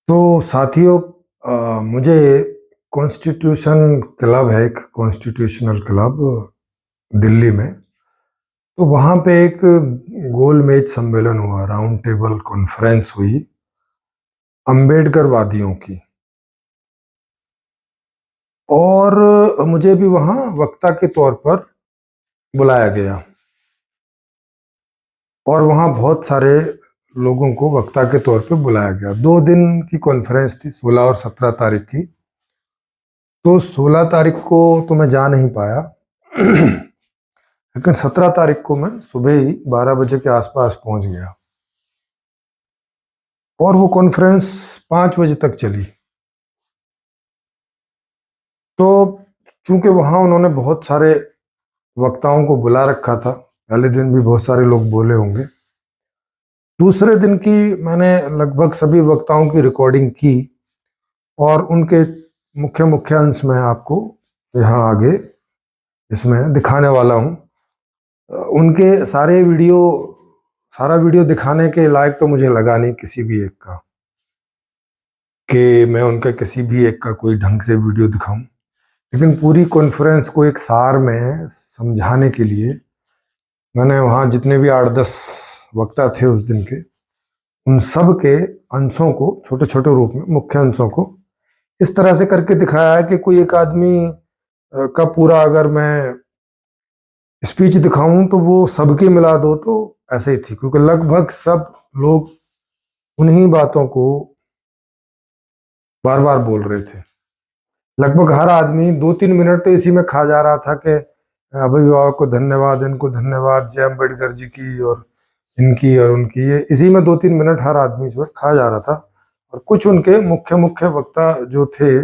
तो साथियों, मुझे कॉन्स्टिट्यूशन क्लब है, एक कॉन्स्टिट्यूशनल क्लब दिल्ली में। तो वहाँ पे एक गोलमेज सम्मेलन हुआ, राउंड टेबल कॉन्फ्रेंस हुई अंबेडकर वादियों की। और मुझे भी वहाँ वक्ता के तौर पर बुलाया गया और वहाँ बहुत सारे लोगों को वक्ता के तौर पे बुलाया गया। 2 दिन की कॉन्फ्रेंस थी, 16 और 17 तारीख की। तो 16 तारीख को तो मैं जा नहीं पाया लेकिन 17 तारीख को मैं सुबह ही 12 बजे के आसपास पहुंच गया और वो कॉन्फ्रेंस 5 बजे तक चली। तो चूंकि वहाँ उन्होंने बहुत सारे वक्ताओं को बुला रखा था, पहले दिन भी बहुत सारे लोग बोले होंगे। दूसरे दिन की मैंने लगभग सभी वक्ताओं की रिकॉर्डिंग की और उनके मुख्य मुख्य अंश में आपको यहाँ आगे इसमें दिखाने वाला हूँ। उनके सारा वीडियो दिखाने के लायक तो मुझे लगा नहीं किसी भी एक का, कि मैं उनका किसी भी एक का कोई ढंग से वीडियो दिखाऊं। लेकिन पूरी कॉन्फ्रेंस को एक सार में समझाने के लिए मैंने वहाँ जितने भी 8-10 वक्ता थे उस दिन के, उन सब के अंशों को छोटे छोटे रूप में, मुख्य अंशों को इस तरह से करके दिखाया है कि कोई एक आदमी का पूरा अगर मैं स्पीच दिखाऊं तो वो सबकी मिला दो तो ऐसे ही थी, क्योंकि लगभग सब लोग उन्हीं बातों को बार बार बोल रहे थे। लगभग हर आदमी 2-3 मिनट तो इसी में खा जा रहा था कि अभिभावक को धन्यवाद, इनको धन्यवाद, जय अम्बेडकर जी की और इनकी और उनकी, ये इसी में 2-3 मिनट हर आदमी जो है खा जा रहा था। और कुछ उनके मुख्य मुख्य वक्ता जो थे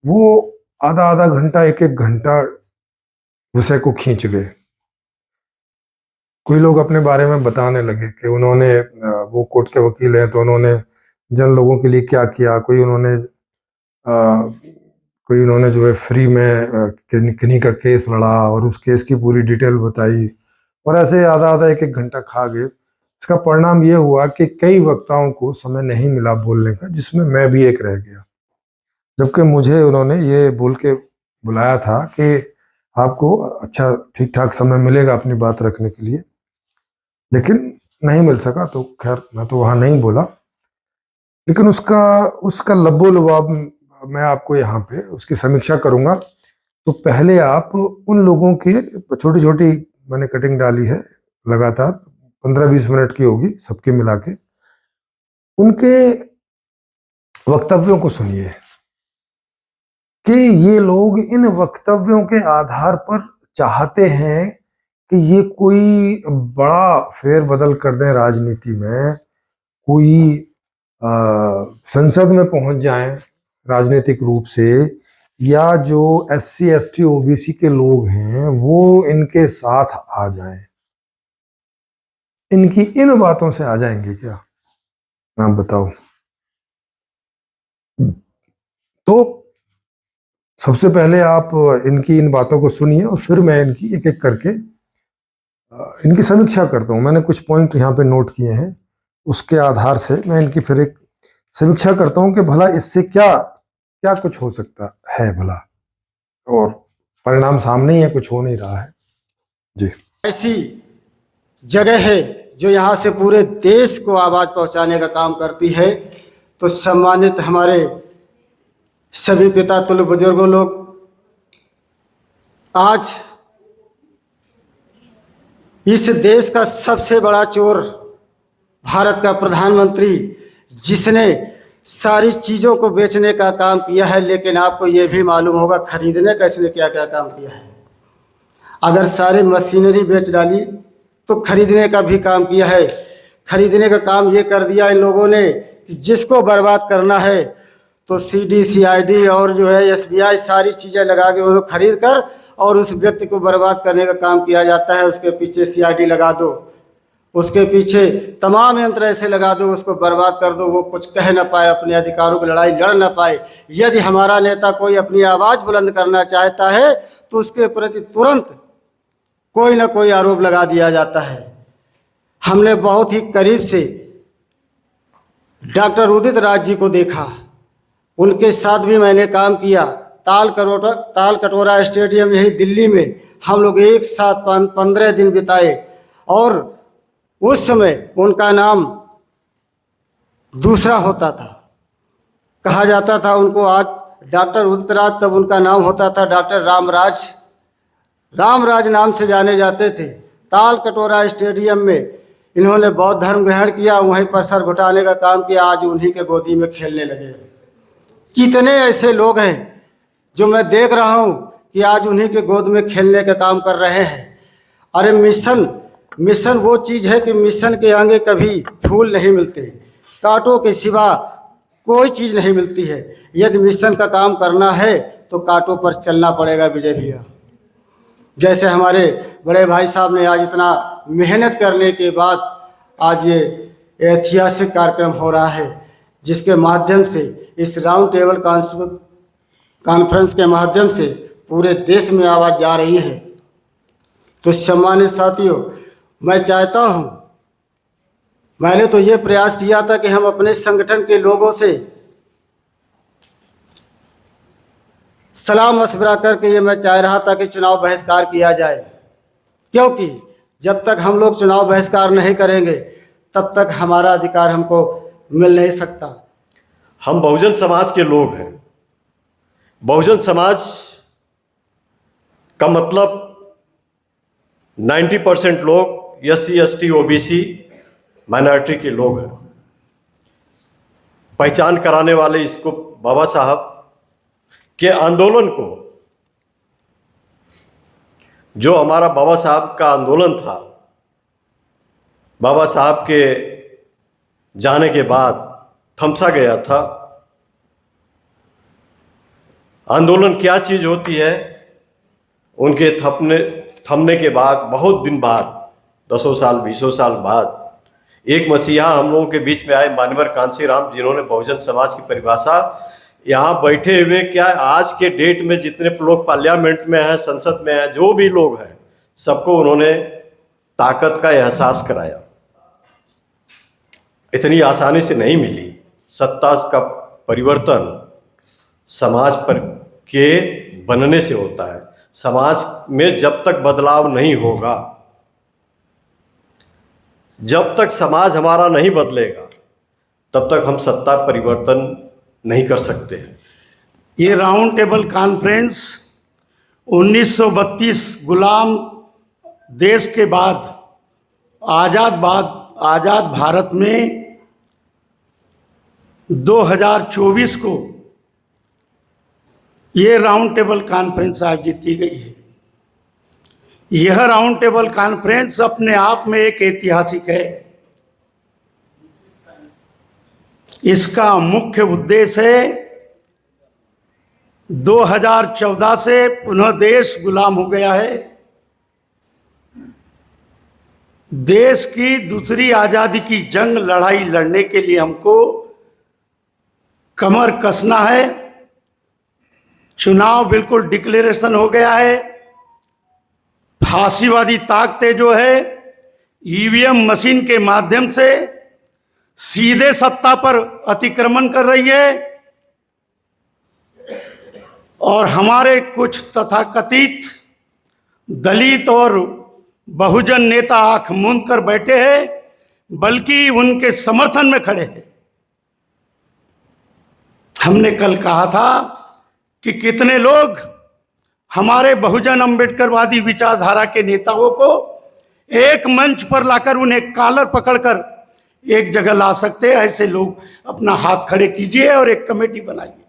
वो आधा आधा घंटा, एक एक घंटा विषय को खींच गए। कोई लोग अपने बारे में बताने लगे कि उन्होंने, वो कोर्ट के वकील हैं तो उन्होंने जन लोगों के लिए क्या किया। कोई उन्होंने जो है फ्री में किन्हीं का केस लड़ा और उस केस की पूरी डिटेल बताई, और ऐसे आधा आधा एक एक घंटा खा गए। इसका परिणाम ये हुआ कि कई वक्ताओं को समय नहीं मिला बोलने का, जिसमें मैं भी एक रह गया। जबकि मुझे उन्होंने ये बोल के बुलाया था कि आपको अच्छा ठीक ठाक समय मिलेगा अपनी बात रखने के लिए, लेकिन नहीं मिल सका। तो खैर मैं तो वहाँ नहीं बोला, लेकिन उसका लब्बो लुबाब मैं आपको यहाँ पे उसकी समीक्षा करूँगा। तो पहले आप उन लोगों के छोटी छोटी मैंने कटिंग डाली है, लगातार 15-20 मिनट की होगी सबके मिला के, उनके वक्तव्यों को सुनिए कि ये लोग इन वक्तव्यों के आधार पर चाहते हैं कि ये कोई बड़ा फेरबदल कर दें राजनीति में, कोई संसद में पहुंच जाएं राजनीतिक रूप से, या जो SC ST OBC के लोग हैं वो इनके साथ आ जाएं। इनकी इन बातों से आ जाएंगे क्या, आप बताओ। तो सबसे पहले आप इनकी इन बातों को सुनिए और फिर मैं इनकी एक एक करके इनकी समीक्षा करता हूँ। मैंने कुछ पॉइंट यहाँ पे नोट किए हैं, उसके आधार से मैं इनकी फिर एक समीक्षा करता हूँ कि भला इससे क्या क्या कुछ हो सकता है भला, और परिणाम सामने ही है, कुछ हो नहीं रहा है जी। ऐसी जगह है जो यहाँ से पूरे देश को आवाज पहुंचाने का काम करती है। तो सम्मानित हमारे सभी पिता तुल्य बुजुर्गों लोग, आज इस देश का सबसे बड़ा चोर भारत का प्रधानमंत्री, जिसने सारी चीज़ों को बेचने का काम किया है, लेकिन आपको ये भी मालूम होगा खरीदने का इसने क्या क्या काम किया है। अगर सारी मशीनरी बेच डाली तो खरीदने का भी काम किया है। खरीदने का काम ये कर दिया इन लोगों ने कि जिसको बर्बाद करना है तो CD CID और जो है SBI सारी चीज़ें लगा के उन्हें खरीद कर और उस व्यक्ति को बर्बाद करने का काम किया जाता है। उसके पीछे CID लगा दो, उसके पीछे तमाम यंत्र ऐसे लगा दो, उसको बर्बाद कर दो, वो कुछ कह ना पाए, अपने अधिकारों की लड़ाई लड़ ना पाए। यदि हमारा नेता कोई अपनी आवाज़ बुलंद करना चाहता है तो उसके प्रति तुरंत कोई ना कोई आरोप लगा दिया जाता है। हमने बहुत ही करीब से डॉक्टर उदित राज जी को देखा, उनके साथ भी मैंने काम किया। ताल कटोरा स्टेडियम यही दिल्ली में हम लोग एक साथ 15 दिन बिताए और उस समय उनका नाम दूसरा होता था, कहा जाता था उनको आज डॉक्टर उदित राज, तब उनका नाम होता था डॉक्टर रामराज नाम से जाने जाते थे। ताल कटोरा स्टेडियम में इन्होंने बौद्ध धर्म ग्रहण किया, वहीं पर सर घुटाने का काम किया, आज उन्हीं के गोदी में खेलने लगे। कितने ऐसे लोग हैं जो मैं देख रहा हूँ कि आज उन्हीं के गोद में खेलने का काम कर रहे हैं। अरे मिशन वो चीज़ है कि मिशन के आगे कभी फूल नहीं मिलते, कांटों के सिवा कोई चीज़ नहीं मिलती है। यदि मिशन का काम करना है तो कांटों पर चलना पड़ेगा विजय भैया। जैसे हमारे बड़े भाई साहब ने आज इतना मेहनत करने के बाद आज ये ऐतिहासिक कार्यक्रम हो रहा है, जिसके माध्यम से इस राउंड टेबल कॉन्फ्रेंस के माध्यम से पूरे देश में आवाज़ जा रही है। तो सम्मानित साथियों, मैं चाहता हूँ, मैंने तो ये प्रयास किया था कि हम अपने संगठन के लोगों से सलाह मशवरा करके ये मैं चाह रहा था कि चुनाव बहिष्कार किया जाए, क्योंकि जब तक हम लोग चुनाव बहिष्कार नहीं करेंगे तब तक हमारा अधिकार हमको मिल नहीं सकता। हम बहुजन समाज के लोग हैं। बहुजन समाज का मतलब 90% लोग SC ST OBC माइनॉरिटी के लोग हैं। पहचान कराने वाले इसको बाबा साहब के आंदोलन को, जो हमारा बाबा साहब का आंदोलन था, बाबा साहब के जाने के बाद थमसा गया था। आंदोलन क्या चीज होती है, उनके थमने के बाद बहुत दिन बाद, 10 साल 20 साल बाद एक मसीहा हम लोगों के बीच में आए, मानवर कांसीराम, जिन्होंने बहुजन समाज की परिभाषा यहाँ बैठे हुए क्या आज के डेट में जितने लोग पार्लियामेंट में हैं, संसद में हैं, जो भी लोग हैं, सबको उन्होंने ताकत का एहसास कराया। इतनी आसानी से नहीं मिली। सत्ता का परिवर्तन समाज पर के बनने से होता है। समाज में जब तक बदलाव नहीं होगा, जब तक समाज हमारा नहीं बदलेगा, तब तक हम सत्ता परिवर्तन नहीं कर सकते हैं। ये राउंड टेबल कॉन्फ्रेंस 1932 गुलाम देश के बाद आज़ाद भारत में 2024 को ये राउंड टेबल कॉन्फ्रेंस आयोजित की गई है। यह राउंड टेबल कॉन्फ्रेंस अपने आप में एक ऐतिहासिक है। इसका मुख्य उद्देश्य है 2014 से पुनः देश गुलाम हो गया है। देश की दूसरी आज़ादी की जंग लड़ाई लड़ने के लिए हमको कमर कसना है। चुनाव बिल्कुल डिक्लेरेशन हो गया है। फांसीवादी ताकतें जो है ईवीएम मशीन के माध्यम से सीधे सत्ता पर अतिक्रमण कर रही है और हमारे कुछ तथाकथित दलित और बहुजन नेता आंख मूंद कर बैठे हैं, बल्कि उनके समर्थन में खड़े हैं। हमने कल कहा था कि कितने लोग हमारे बहुजन अम्बेडकरवादी विचारधारा के नेताओं को एक मंच पर लाकर उन्हें कॉलर पकड़कर एक जगह ला सकते हैं। ऐसे लोग अपना हाथ खड़े कीजिए और एक कमेटी बनाइए।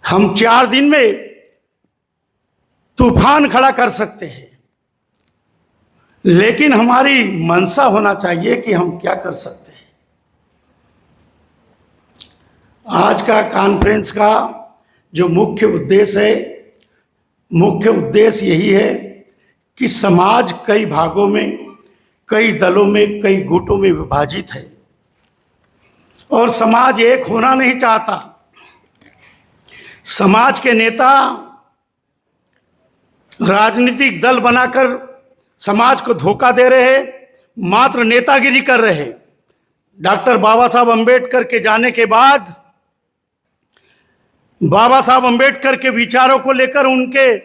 हम 4 दिन में तूफान खड़ा कर सकते हैं, लेकिन हमारी मंशा होना चाहिए कि हम क्या कर सकते हैं। आज का कॉन्फ्रेंस का जो मुख्य उद्देश्य यही है कि समाज कई भागों में, कई दलों में, कई गुटों में विभाजित है और समाज एक होना नहीं चाहता। समाज के नेता राजनीतिक दल बनाकर समाज को धोखा दे रहे हैं, मात्र नेतागिरी कर रहे हैं। डॉक्टर बाबा साहब अंबेडकर के जाने के बाद बाबा साहब अंबेडकर के विचारों को लेकर, उनके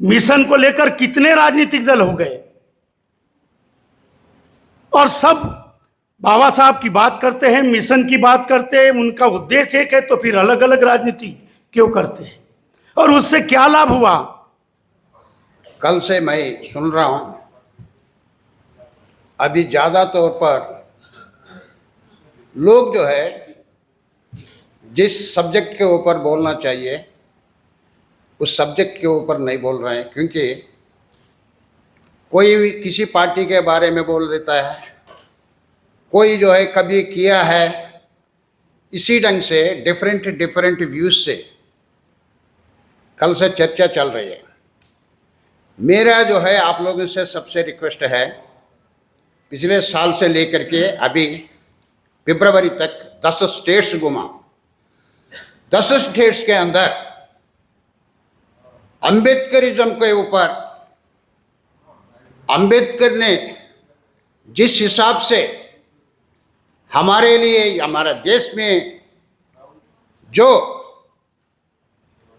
मिशन को लेकर कितने राजनीतिक दल हो गए, और सब बाबा साहब की बात करते हैं, मिशन की बात करते हैं, उनका उद्देश्य एक है, तो फिर अलग अलग राजनीति क्यों करते हैं, और उससे क्या लाभ हुआ? कल से मैं सुन रहा हूं, अभी ज्यादा तौर पर लोग जो है जिस सब्जेक्ट के ऊपर बोलना चाहिए उस सब्जेक्ट के ऊपर नहीं बोल रहे हैं, क्योंकि कोई भी किसी पार्टी के बारे में बोल देता है, कोई जो है कभी किया है, इसी ढंग से डिफरेंट व्यूज से कल से चर्चा चल रही है। मेरा जो है आप लोगों से सबसे रिक्वेस्ट है, पिछले साल से लेकर के अभी फरवरी तक 10 स्टेट्स घुमा, 10 स्टेट्स के अंदर अंबेडकरिज्म के ऊपर अंबेडकर ने जिस हिसाब से हमारे लिए, हमारा देश में जो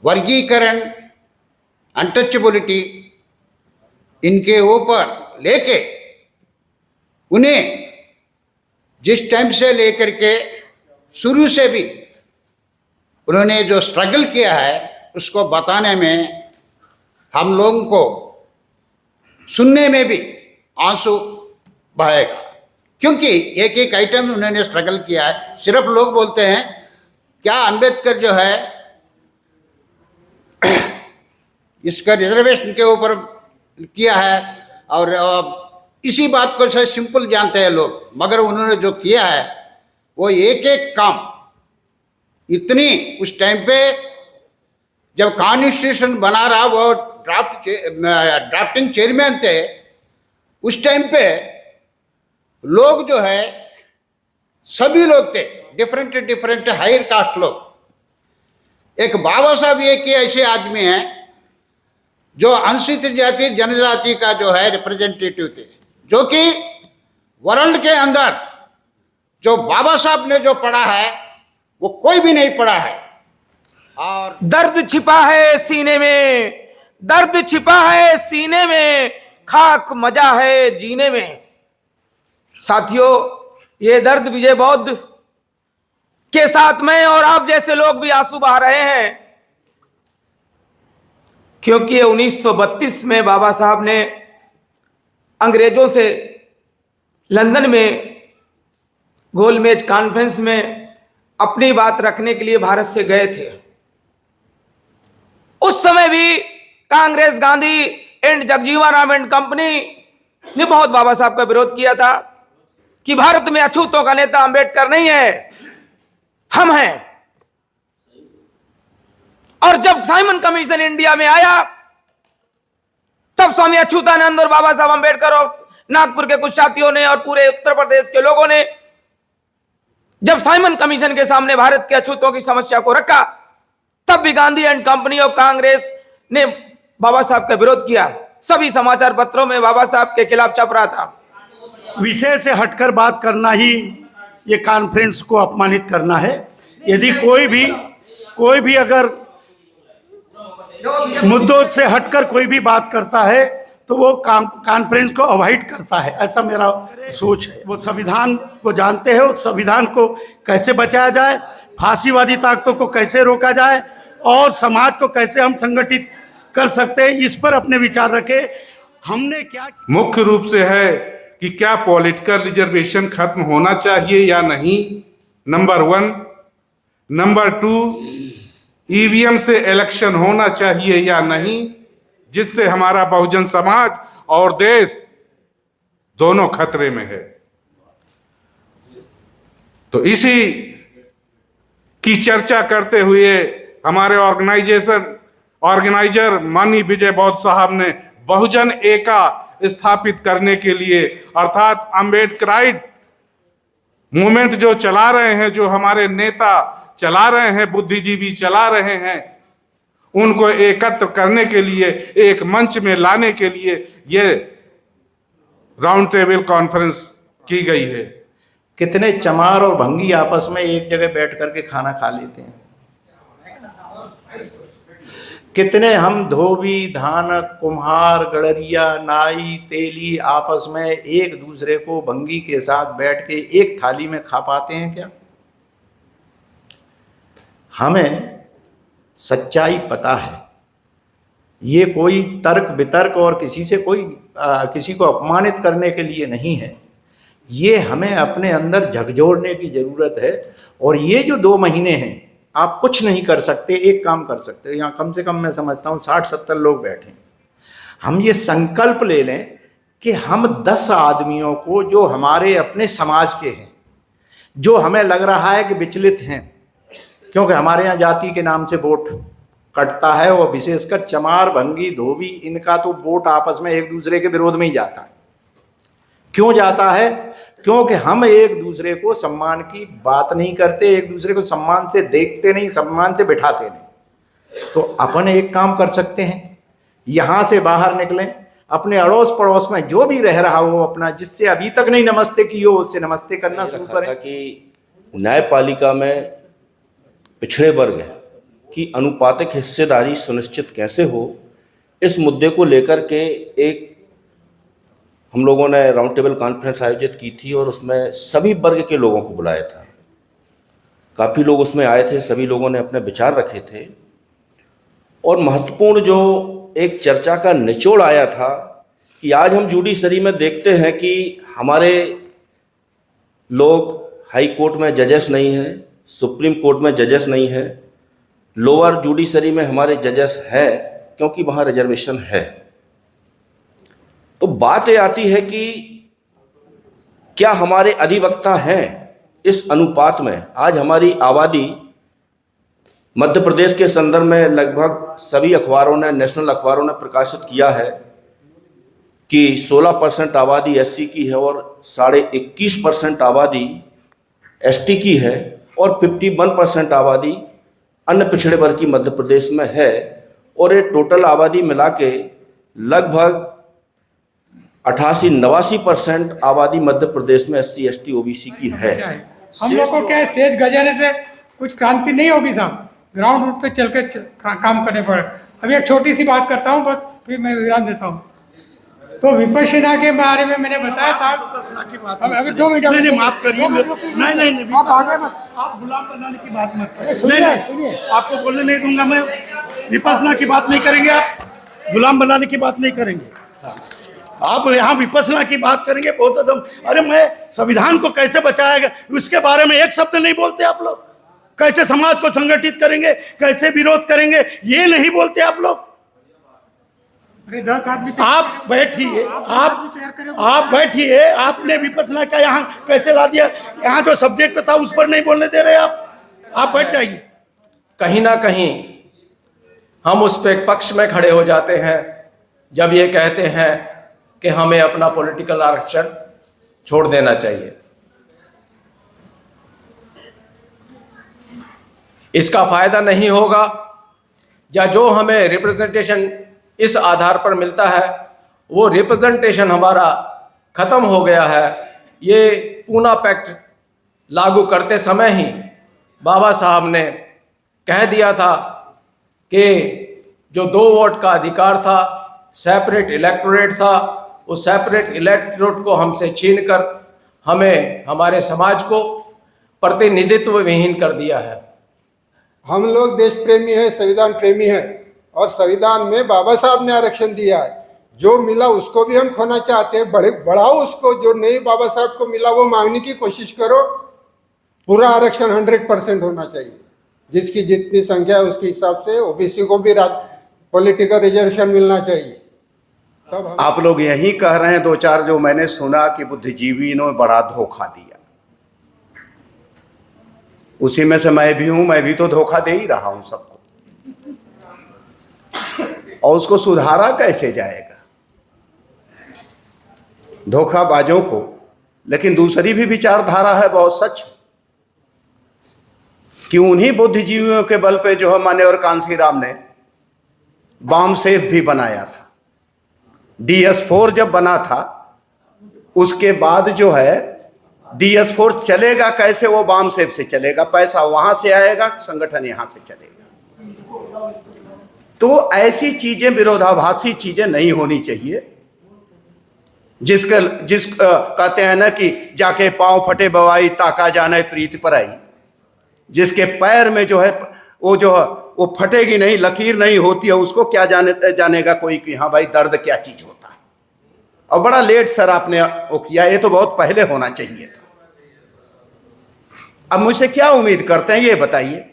वर्गीकरण, अनटचेबिलिटी, इनके ऊपर लेके उन्हें जिस टाइम से लेकर के शुरू से भी उन्होंने जो स्ट्रगल किया है उसको बताने में हम लोगों को सुनने में भी आंसू बहेगा, क्योंकि एक एक आइटम उन्होंने स्ट्रगल किया है। सिर्फ लोग बोलते हैं क्या अंबेडकर जो है इसका रिजर्वेशन के ऊपर किया है, और इसी बात को शायद सिंपल जानते हैं लोग, मगर उन्होंने जो किया है वो एक एक काम इतनी, उस टाइम पे जब कॉन्स्टिट्यूशन बना रहा, वो ड्राफ्टिंग चेयरमैन थे, उस टाइम पे लोग जो है सभी लोग थे, डिफरेंट हायर कास्ट लोग। एक बाबा साहब एक ही ऐसे आदमी हैं जो अनुसूचित जाति जनजाति का जो है रिप्रेजेंटेटिव थे, जो कि वर्ल्ड के अंदर जो बाबा साहब ने जो पढ़ा है वो कोई भी नहीं पढ़ा है। और दर्द छिपा है सीने में, दर्द छिपा है सीने में, खाक मजा है जीने में। साथियों, ये दर्द विजय बौद्ध के साथ मैं और आप जैसे लोग भी आंसू बहा रहे हैं, क्योंकि 1932 में बाबा साहब ने अंग्रेजों से लंदन में गोलमेज कॉन्फ्रेंस में अपनी बात रखने के लिए भारत से गए थे। उस समय भी Congress, Gandhi and Jagjivan Ram and company ने बहुत बाबा साहब का विरोध किया था कि भारत में अछूतों का नेता अंबेडकर नहीं है, हम हैं। और जब साइमन कमीशन इंडिया में आया, तब स्वामी अच्युतानंद और बाबा साहब अंबेडकर और नागपुर के कुछ साथियों ने और पूरे उत्तर प्रदेश के लोगों ने जब साइमन कमीशन के सामने भारत के अछूतों की समस्या को रखा, तब भी गांधी एंड कंपनी और कांग्रेस ने बाबा साहब का विरोध किया। सभी समाचार पत्रों में बाबा साहब के खिलाफ छप रहा था। विषय से हटकर बात करना ही ये कॉन्फ्रेंस को अपमानित करना है। यदि कोई भी अगर मुद्दों से हटकर कोई भी बात करता है तो वो कॉन्फ्रेंस को अवॉइड करता है, ऐसा मेरा सोच है। वो संविधान को जानते हैं, उस संविधान को कैसे बचाया जाए, फांसीवादी ताकतों को कैसे रोका जाए और समाज को कैसे हम संगठित कर सकते हैं, इस पर अपने विचार रखे। हमने क्या मुख्य रूप से है कि क्या पॉलिटिकल रिजर्वेशन खत्म होना चाहिए या नहीं, नंबर 1। नंबर 2, ईवीएम से इलेक्शन होना चाहिए या नहीं, जिससे हमारा बहुजन समाज और देश दोनों खतरे में है। तो इसी की चर्चा करते हुए हमारे ऑर्गेनाइजर माननीय विजय बौद्ध साहब ने बहुजन एका स्थापित करने के लिए, अर्थात अम्बेडकराइट मूवमेंट जो चला रहे हैं, जो हमारे नेता चला रहे हैं, बुद्धिजीवी चला रहे हैं, उनको एकत्र करने के लिए, एक मंच में लाने के लिए ये राउंड टेबल कॉन्फ्रेंस की गई है। कितने चमार और भंगी आपस में एक जगह बैठ करके खाना खा लेते हैं। कितने हम धोबी, धानक, कुम्हार, गड़रिया, नाई, तेली आपस में एक दूसरे को भंगी के साथ बैठ के एक थाली में खा पाते हैं क्या? हमें सच्चाई पता है, ये कोई तर्क वितर्क और किसी से कोई किसी को अपमानित करने के लिए नहीं है। ये हमें अपने अंदर झकझोरने की जरूरत है। और ये जो 2 महीने हैं, आप कुछ नहीं कर सकते, एक काम कर सकते हो। यहाँ कम से कम मैं समझता हूँ 60-70 लोग बैठे, हम ये संकल्प ले लें कि हम 10 आदमियों को जो हमारे अपने समाज के हैं, जो हमें लग रहा है कि विचलित हैं, क्योंकि हमारे यहाँ जाति के नाम से वोट कटता है, और विशेषकर चमार, भंगी, धोबी, इनका तो वोट आपस में एक दूसरे के विरोध में ही जाता है। क्यों जाता है? क्योंकि हम एक दूसरे को सम्मान की बात नहीं करते, एक दूसरे को सम्मान से देखते नहीं, सम्मान से बिठाते नहीं। तो अपन एक काम कर सकते हैं, यहाँ से बाहर निकलें, अपने अड़ोस पड़ोस में जो भी रह रहा हो अपना, जिससे अभी तक नहीं नमस्ते की हो, उससे नमस्ते करना शुरू करें। कि न्यायपालिका में पिछड़े वर्ग की अनुपातिक हिस्सेदारी सुनिश्चित कैसे हो, इस मुद्दे को लेकर के एक हम लोगों ने राउंड टेबल कॉन्फ्रेंस आयोजित की थी और उसमें सभी वर्ग के लोगों को बुलाया था। काफ़ी लोग उसमें आए थे, सभी लोगों ने अपने विचार रखे थे। और महत्वपूर्ण जो एक चर्चा का निचोड़ आया था कि आज हम जुडिशरी में देखते हैं कि हमारे लोग हाई कोर्ट में जजेस नहीं हैं, सुप्रीम कोर्ट में जजेस नहीं हैं, लोअर जुडिशरी में हमारे जजेस हैं, क्योंकि वहाँ रिजर्वेशन है। तो बात ये आती है कि क्या हमारे अधिवक्ता हैं इस अनुपात में? आज हमारी आबादी मध्य प्रदेश के संदर्भ में लगभग सभी अखबारों ने, नेशनल अखबारों ने प्रकाशित किया है कि 16% आबादी एससी की है और 21.5% आबादी एसटी की है और 51% आबादी अन्य पिछड़े वर्ग की मध्य प्रदेश में है। और ये टोटल आबादी मिला के लगभग 88-89% आबादी मध्य प्रदेश में एससी, एसटी, ओबीसी की है। हम लोग को क्या स्टेज गजाने से कुछ क्रांति नहीं होगी साहब, ग्राउंड रूट पे चल के काम करने पड़े। अभी एक छोटी सी बात करता हूँ बस, फिर मैं विराम देता हूँ। तो विपश्यना के बारे में मैंने बताया साहब, अगर 2 मिनट नहीं, माफ करिए, नहीं, आप आगे मत, आप गुलाम बनाने की बात मत करिए। सुनिए, आपको बोलने नहीं दूंगा मैं। विपश्यना की बात नहीं करेंगे, आप गुलाम बनाने की बात नहीं करेंगे। आप यहाँ विपश्यना की बात करेंगे, बहुत एकदम। अरे मैं संविधान को कैसे बचाएगा उसके बारे में एक शब्द नहीं बोलते आप लोग। कैसे समाज को संगठित करेंगे, कैसे विरोध करेंगे, ये नहीं बोलते आप लोग। अरे 10 आदमी, आप बैठिए, आप बैठिए। आपने विपश्यना का यहाँ कैसे ला दिया? यहाँ जो सब्जेक्ट था उस पर नहीं बोलने दे रहे आप बैठ जाइए। कहीं ना कहीं हम उस पे पक्ष में खड़े हो जाते हैं जब ये कहते हैं कि हमें अपना पॉलिटिकल आरक्षण छोड़ देना चाहिए। इसका फायदा नहीं होगा, या जो हमें रिप्रेजेंटेशन इस आधार पर मिलता है वो रिप्रेजेंटेशन हमारा खत्म हो गया है। ये पूना पैक्ट लागू करते समय ही बाबा साहब ने कह दिया था कि जो 2 वोट का अधिकार था, सेपरेट इलेक्टोरेट था, उस सेपरेट इलेक्टोरेट को हमसे छीनकर हमें, हमारे समाज को प्रतिनिधित्व विहीन कर दिया है। हम लोग देश प्रेमी है, संविधान प्रेमी है, और संविधान में बाबा साहब ने आरक्षण दिया है। जो मिला उसको भी हम खोना चाहते हैं, बढ़ाओ उसको। जो नहीं बाबा साहब को मिला वो मांगने की कोशिश करो। पूरा आरक्षण 100% होना चाहिए, जिसकी जितनी संख्या है उसके हिसाब से। ओबीसी को भी पॉलिटिकल रिजर्वेशन मिलना चाहिए। तब आप लोग यही कह रहे हैं 2-4 जो मैंने सुना कि बुद्धिजीवी ने बड़ा धोखा दिया, उसी में से मैं भी हूं। मैं भी तो धोखा दे ही रहा हूं सबको, और उसको सुधारा कैसे जाएगा धोखाबाजों को। लेकिन दूसरी भी विचारधारा है बहुत सच कि उन्हीं बुद्धिजीवियों के बल पे जो है मान्यवर कांसीराम ने बॉम्ब सेफ भी बनाया था। DS4 जब बना था उसके बाद जो है DS4 चलेगा कैसे? वो बाम सेब से चलेगा, पैसा वहां से आएगा, संगठन यहां से चलेगा। तो ऐसी चीजें, विरोधाभासी चीजें नहीं होनी चाहिए। कहते हैं ना कि जाके पांव फटे बवाई ताका जाने प्रीत पर आई। जिसके पैर में जो है वो फटेगी नहीं, लकीर नहीं होती है, उसको क्या जानेगा कोई कि हाँ भाई दर्द क्या चीज होता है। और बड़ा लेट सर आपने वो किया, ये तो बहुत पहले होना चाहिए था। अब मुझसे क्या उम्मीद करते हैं ये बताइए।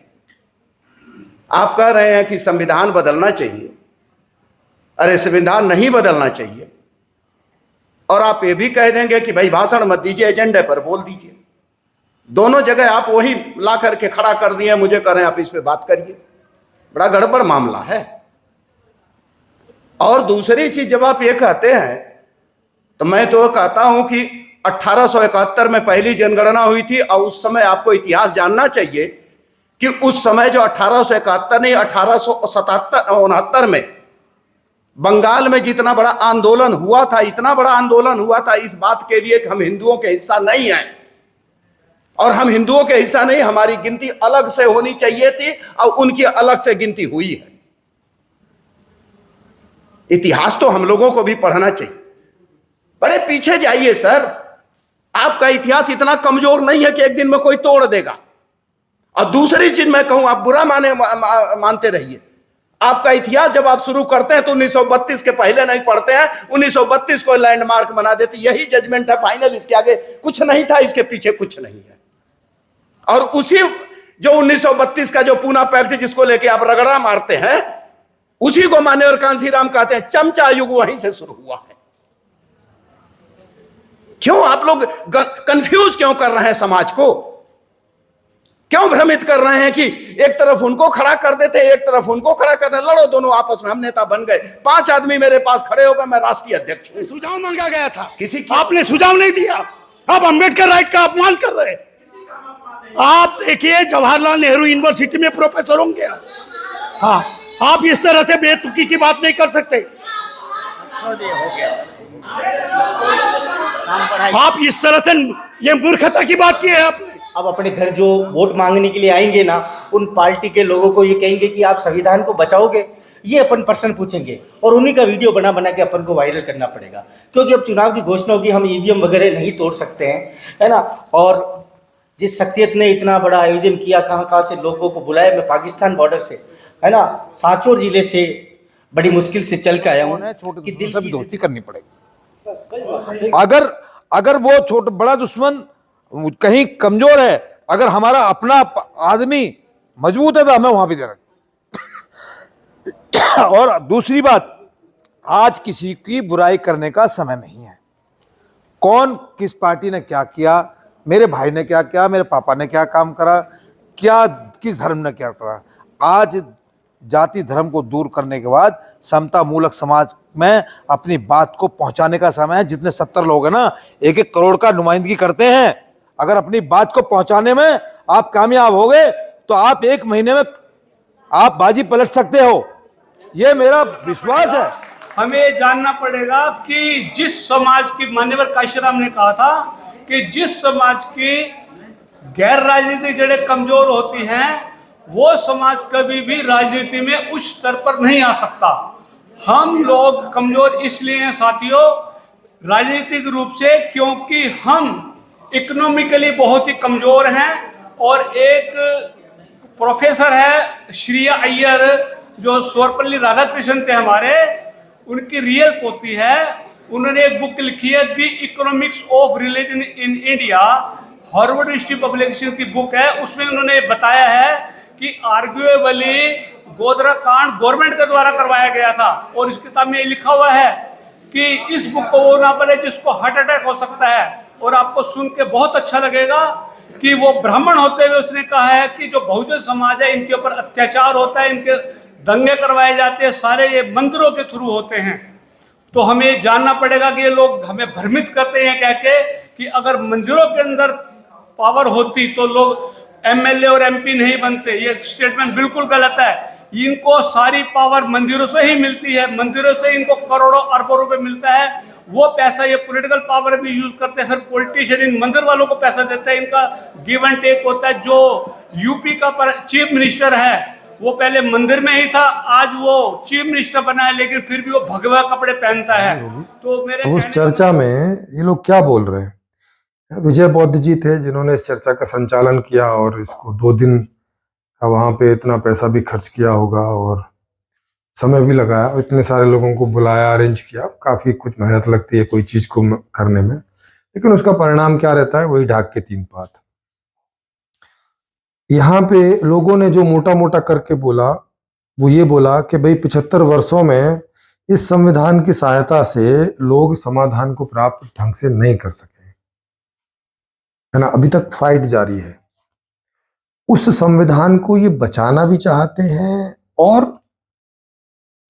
आप कह रहे हैं कि संविधान बदलना चाहिए, अरे संविधान नहीं बदलना चाहिए। और आप ये भी कह देंगे कि भाई भाषण मत दीजिए, एजेंडे पर बोल दीजिए। दोनों जगह आप वही ला करके खड़ा कर दिए, मुझे कह रहे हैं आप इस पे बात करिए। बड़ा गड़बड़ मामला है। और दूसरी चीज, जब आप ये कहते हैं तो मैं तो कहता हूं कि 1871 में पहली जनगणना हुई थी, और उस समय आपको इतिहास जानना चाहिए कि उस समय जो 1871 नहीं 1877-69 में बंगाल में जितना बड़ा आंदोलन हुआ था, इतना बड़ा आंदोलन हुआ था इस बात के लिए कि हम हिंदुओं के हिस्सा नहीं हैं। और हम हिंदुओं के हिस्सा नहीं, हमारी गिनती अलग से होनी चाहिए थी, और उनकी अलग से गिनती हुई है। इतिहास तो हम लोगों को भी पढ़ना चाहिए। बड़े पीछे जाइए सर, आपका इतिहास इतना कमजोर नहीं है कि एक दिन में कोई तोड़ देगा। और दूसरी चीज मैं कहूं, आप बुरा मानते रहिए। आपका इतिहास जब आप शुरू करते हैं तो 1932 के पहले नहीं पढ़ते हैं। 1932 को लैंडमार्क बना देते, यही जजमेंट है फाइनल। इसके आगे कुछ नहीं था, इसके पीछे कुछ नहीं है। और उसी जो 1932 का जो पूना पैक्ट जिसको लेके आप रगड़ा मारते हैं, उसी को मान्यवर कांसीराम कहते हैं। चमचा युग वहीं से शुरू हुआ है। क्यों आप लोग कंफ्यूज क्यों कर रहे हैं समाज को? क्यों भ्रमित कर रहे हैं कि एक तरफ उनको खड़ा कर देते, एक तरफ उनको खड़ा कर देते, लड़ो दोनों आपस में, हम नेता बन गए। 5 आदमी मेरे पास खड़े हो गए, मैं राष्ट्रीय अध्यक्ष हूं। सुझाव मांगा गया था, किसी आपने सुझाव नहीं दिया। आप अंबेडकर राइट का अपमान कर रहे हैं। आप देखिए, जवाहरलाल नेहरू यूनिवर्सिटी में प्रोफेसर होंगे आप। हाँ, आप इस तरह से बेतुकी की बात नहीं कर सकते। आप इस तरह से ये मूर्खता की बात की है आपने। अब अपने घर जो वोट मांगने के लिए आएंगे ना, उन पार्टी के लोगों को ये कहेंगे कि आप संविधान को बचाओगे, ये अपन प्रश्न पूछेंगे और उन्हीं का वीडियो बना बना के अपन को वायरल करना पड़ेगा। क्योंकि अब चुनाव की घोषणा होगी, हम ईवीएम वगैरह नहीं तोड़ सकते हैं, है ना। और जिस शख्सियत ने इतना बड़ा आयोजन किया, कहाँ से लोगों को बुलाया, मैं पाकिस्तान बॉर्डर से, है ना, सांचौर जिले से बड़ी मुश्किल से चल के आया हूँ कि दिल की दोस्ती करनी पड़ेगी। अगर वो छोटा बड़ा दुश्मन कहीं कमजोर है, अगर हमारा अपना आदमी मजबूत है तो हमें वहां भी देना। और दूसरी बात, आज किसी की बुराई करने का समय नहीं है। कौन किस पार्टी ने क्या किया, मेरे भाई ने क्या किया, मेरे पापा ने क्या काम करा, क्या किस धर्म ने क्या करा। आज जाति धर्म को दूर करने के बाद समता मूलक समाज में अपनी बात को पहुंचाने का समय है। जितने 70 लोग हैं ना, 1-1 करोड़ का नुमाइंदगी करते हैं। अगर अपनी बात को पहुंचाने में आप कामयाब हो गए तो आप 1 महीने में आप बाजी पलट सकते हो, ये मेरा विश्वास है। हमें जानना पड़ेगा कि जिस समाज की, मान्यवर काशीराम ने कहा था कि जिस समाज की गैर राजनीतिक जड़ें कमजोर होती हैं, वो समाज कभी भी राजनीति में उच्च स्तर पर नहीं आ सकता। हम लोग कमजोर इसलिए हैं साथियों, राजनीतिक रूप से, क्योंकि हम इकोनॉमिकली बहुत ही कमजोर हैं। और एक प्रोफेसर है श्रिया अय्यर, जो स्वरपल्ली राधाकृष्णन थे हमारे, उनकी रियल पोती है। उन्होंने एक बुक लिखी है, the economics of religion in India, Harvard institute publication की बुक है। उसमें उन्होंने बताया है कि आर्ग्यूएबली गोधरा कांड गवर्नमेंट के द्वारा करवाया गया था। और इस किताब में लिखा हुआ है कि इस बुक को वो ना पढ़े जिसको हार्ट अटैक हो सकता है। और आपको सुन के बहुत अच्छा लगेगा कि वो ब्राह्मण होते हुए उसने कहा है कि जो बहुजन समाज है, इनके ऊपर अत्याचार होता है, इनके दंगे करवाए जाते हैं, सारे ये मंदिरों के थ्रू होते हैं। तो हमें जानना पड़ेगा कि ये लोग हमें भ्रमित करते हैं कह के कि अगर मंदिरों के अंदर पावर होती तो लोग एमएलए और एमपी नहीं बनते। ये स्टेटमेंट बिल्कुल गलत है। इनको सारी पावर मंदिरों से ही मिलती है, मंदिरों से इनको करोड़ों अरबों रुपए मिलता है। वो पैसा ये पॉलिटिकल पावर भी यूज करते हैं, फिर पॉलिटिशियन इन मंदिर वालों को पैसा देता है, इनका गिव एंड टेक होता है। जो यूपी का चीफ मिनिस्टर है वो पहले मंदिर में ही था, आज वो चीफ मिनिस्टर बना है, लेकिन फिर भी वो भगवा कपड़े पहनता है। तो मेरे अब उस चर्चा में ये लोग क्या बोल रहे हैं? विजय बौद्ध जी थे जिन्होंने इस चर्चा का संचालन किया और इसको 2 दिन का वहां पे इतना पैसा भी खर्च किया होगा और समय भी लगाया और इतने सारे लोगों को बुलाया, अरेंज किया। काफी कुछ मेहनत लगती है कोई चीज को करने में, लेकिन उसका परिणाम क्या रहता है? वही ढाक के 3 पात। यहाँ पे लोगों ने जो मोटा मोटा करके बोला वो ये बोला कि भाई 75 वर्षों में इस संविधान की सहायता से लोग समाधान को प्राप्त ढंग से नहीं कर सके, है ना। अभी तक फाइट जारी है। उस संविधान को ये बचाना भी चाहते हैं और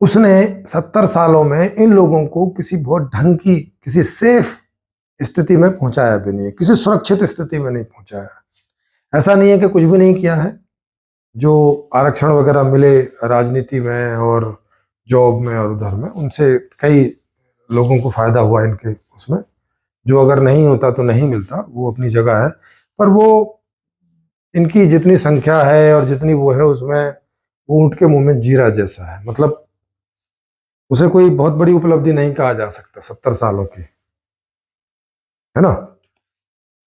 उसने 70 सालों में इन लोगों को किसी बहुत ढंग की, किसी सेफ स्थिति में पहुंचाया भी नहीं, किसी सुरक्षित स्थिति में नहीं पहुंचाया। ऐसा नहीं है कि कुछ भी नहीं किया है। जो आरक्षण वगैरह मिले राजनीति में और जॉब में और उधर में, उनसे कई लोगों को फायदा हुआ इनके उसमें। जो अगर नहीं होता तो नहीं मिलता, वो अपनी जगह है। पर वो इनकी जितनी संख्या है और जितनी वो है, उसमें वो ऊंट के मुंह में जीरा जैसा है। मतलब उसे कोई बहुत बड़ी उपलब्धि नहीं कहा जा सकता 70 सालों की, है ना।